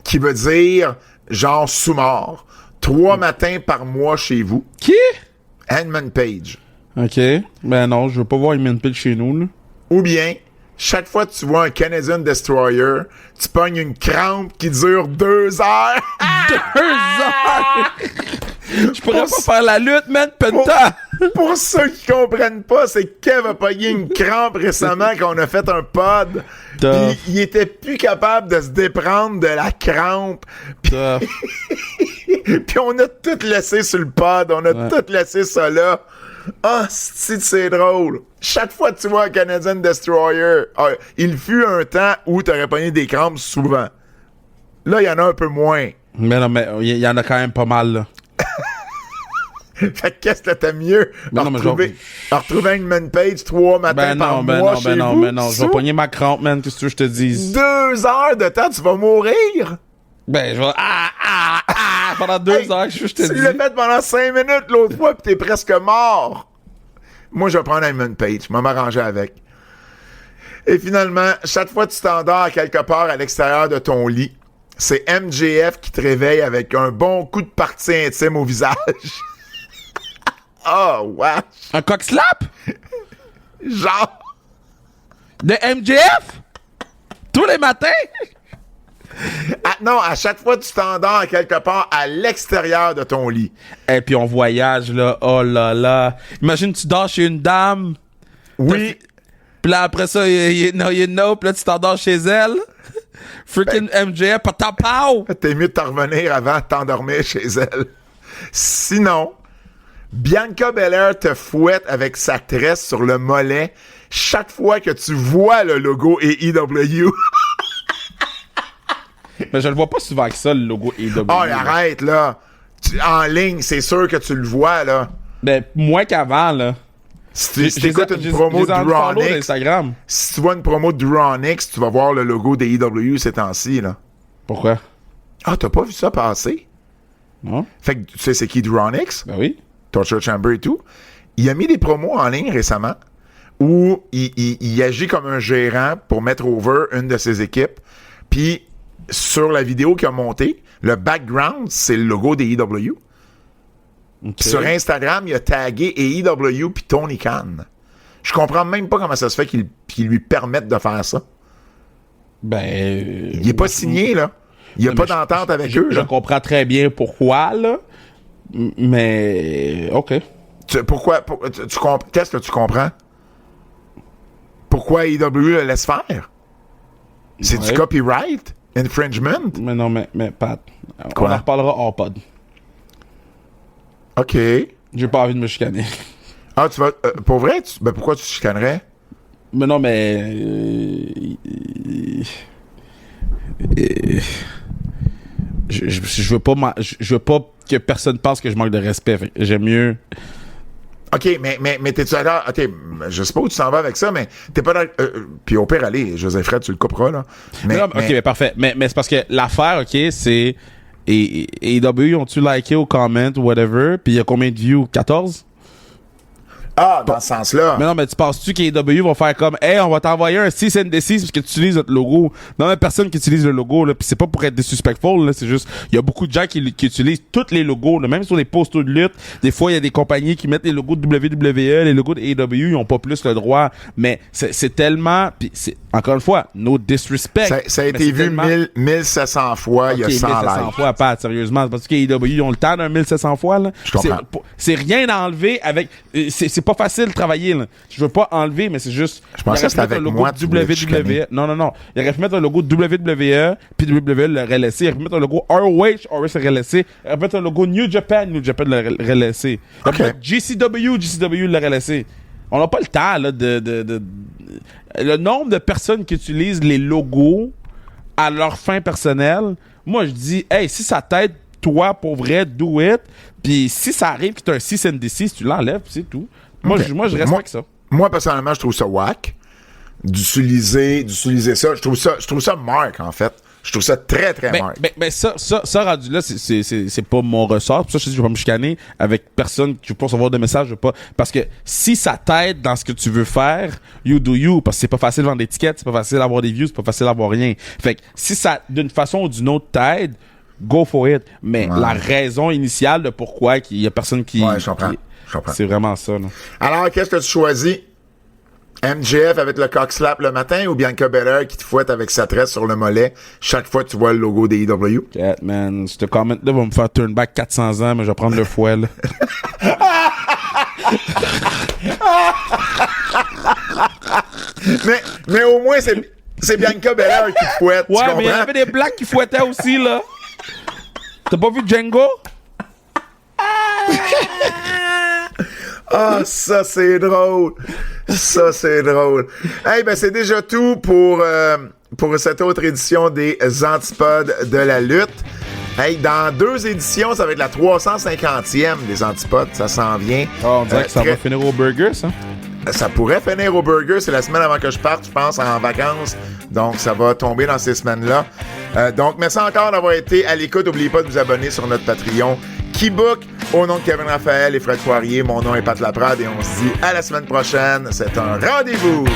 qui veut dire genre sous-mort. 3 matins par mois chez vous. Qui? Hangman Page. OK. Ben non, je veux pas voir une pile chez nous, là. Ou bien, chaque fois que tu vois un Canadian Destroyer, tu pognes une crampe qui dure 2 heures. 2 heures! Je pourrais pas faire la lutte, man, penta! Pour ceux qui comprennent pas, c'est que Kev a pogné une crampe récemment quand on a fait un pod. Puis il était plus capable de se déprendre de la crampe. Puis on a tout laissé sur le pod. On a tout laissé ça là. Ah, c'est drôle. Chaque fois que tu vois un Canadian Destroyer, il fut un temps où t'aurais pogné des crampes souvent. Là, il y en a un peu moins. Mais non, mais il y en a quand même pas mal, là. Fait que qu'est-ce que t'as mieux? Retrouver Hangman Page 3 matins par mois chez vous? Ben non, je vais pogner ma crampe, man, qu'est-ce que tu veux que je te dise? 2 heures de temps, tu vas mourir? Ben, je vais... pendant 2 heures, je te Tu dis. l'as fait pendant 5 minutes l'autre fois, pis t'es presque mort. Moi, je vais prendre Eamon Page. Je vais m'arranger avec. Et finalement, chaque fois que tu t'endors quelque part à l'extérieur de ton lit, c'est MJF qui te réveille avec un bon coup de partie intime au visage. Oh, wesh. Un cock slap? Genre. De MJF? Tous les matins? Non, à chaque fois que tu t'endors quelque part à l'extérieur de ton lit. Et puis on voyage, là. Oh là là. Imagine, tu dors chez une dame. Oui. Puis là, après ça, you know, puis là, tu t'endors chez elle. Freaking MJF, patapow! T'es mieux de t'en revenir avant de t'endormir chez elle. Sinon, Bianca Belair te fouette avec sa tresse sur le mollet chaque fois que tu vois le logo AEW. Mais je le vois pas souvent que ça, le logo AEW. Oh, arrête, là. En ligne, c'est sûr que tu le vois, là. Ben, moins qu'avant, là. Si tu écoutes une promo de Ronix, Instagram. si tu vois une promo de Ronix, tu vas voir le logo d'AEW ces temps-ci, là. Pourquoi? Ah, t'as pas vu ça passer? Non? Fait que tu sais c'est qui Ronix? Ben oui. Torture Chamber et tout. Il a mis des promos en ligne récemment où il agit comme un gérant pour mettre over une de ses équipes. Puis, sur la vidéo qu'il a montée, le background, c'est le logo des AEW. Okay. Sur Instagram, il a tagué AEW puis Tony Khan. Je comprends même pas comment ça se fait qu'ils lui permettent de faire ça. Ben... Il est pas signé, là. Il n'y a pas d'entente avec eux, Je là. comprends très bien pourquoi, là. Mais... OK. Pourquoi? Qu'est-ce que tu comprends? Pourquoi AEW le laisse faire? C'est du copyright? Infringement? Mais non, mais Pat, Quoi? on en reparlera hors pod. OK. J'ai pas envie de me chicaner. Ah, tu vas... pour vrai? Pourquoi tu te chicanerais? Mais non, mais... je veux pas que personne pense que je manque de respect. Fait que j'aime mieux... OK, mais t'es-tu d'accord? OK, je sais pas où tu s'en vas avec ça, mais t'es pas d'accord... puis au pire, allez, Joseph Fred, tu le couperas, là. OK, mais parfait. Mais c'est parce que l'affaire, OK, c'est... Et AEW, ont-tu liké au comment ou whatever? Puis il y a combien de views? 14? Ah, dans ce sens-là. Mais non, mais tu penses-tu qu'AEW vont faire comme, hey, on va t'envoyer un cease and desist parce que tu utilises notre logo? Non, il y a personne qui utilise le logo, là. Puis c'est pas pour être disrespectful, là. C'est juste, il y a beaucoup de gens qui utilisent tous les logos, là. Même sur les posters de lutte. Des fois, il y a des compagnies qui mettent les logos de WWE, les logos de AEW, ils ont pas plus le droit. Mais c'est tellement, puis c'est, encore une fois, no disrespect. Ça a été vu 1700 fois, il y a 100 1700 likes. fois, Pat, sérieusement. Parce que AEW, ils ont le temps d'un 1700 fois, là. Je comprends. C'est rien à enlever avec, c'est pas facile de travailler, là. Je veux pas enlever, mais c'est juste. Je pensais que c'était avec moi que tu voulais te chicaner. Non. Il aurait pu mettre un logo WWE, puis WWE l'aurait laissé. Il aurait pu mettre un logo ROH l'aurait laissé. Il aurait pu mettre un logo New Japan l'aurait laissé. Il aurait pu mettre GCW l'aurait laissé. On n'a pas le temps, là, le nombre de personnes qui utilisent les logos à leur fin personnelle. Moi, je dis, hey, si ça t'aide, toi, pour vrai, do it. Puis si ça arrive que tu as un cease and desist, tu l'enlèves, c'est tout. Moi, je respecte ça. Moi, personnellement, je trouve ça whack d'utiliser ça. Je trouve ça marque, en fait. Je trouve ça très, très marque. Mais ça rendu là, c'est pas mon ressort. Pour ça, je te dis, je vais pas me chicaner avec personne. Je veux pas recevoir de messages. Parce que si ça t'aide dans ce que tu veux faire, you do you. Parce que c'est pas facile de vendre des tickets, c'est pas facile d'avoir des views, c'est pas facile d'avoir rien. Fait que si ça, d'une façon ou d'une autre, t'aide, go for it. Mais la raison initiale de pourquoi il y a personne qui... Ouais, je comprends. C'est vraiment ça, là. Alors, qu'est-ce que tu choisis? MJF avec le cock slap le matin ou Bianca Belair qui te fouette avec sa tresse sur le mollet chaque fois que tu vois le logo des AEW? Man, ce comment-là va me faire turn back 400 ans, mais je vais prendre le fouet, là. mais au moins, c'est Bianca Belair qui te fouette. Ouais, tu comprends? mais il y avait des blacks qui fouettaient aussi, là. T'as pas vu Django? Ah, ça, c'est drôle. Ça, c'est drôle. Hey, ben, c'est déjà tout pour cette autre édition des Antipodes de la lutte. Hey, dans 2 éditions, ça va être la 350e des Antipodes. Ça s'en vient. Oh, on dirait que ça va finir au burger, ça. ça pourrait finir au burger. C'est la semaine avant que je parte, je pense, en vacances. Donc, ça va tomber dans ces semaines-là. Donc, merci encore d'avoir été à l'écoute. N'oubliez pas de vous abonner sur notre Patreon Keybook. Au nom de Kevin Raphaël et Fred Poirier, mon nom est Pat Laprade et on se dit à la semaine prochaine. C'est un rendez-vous!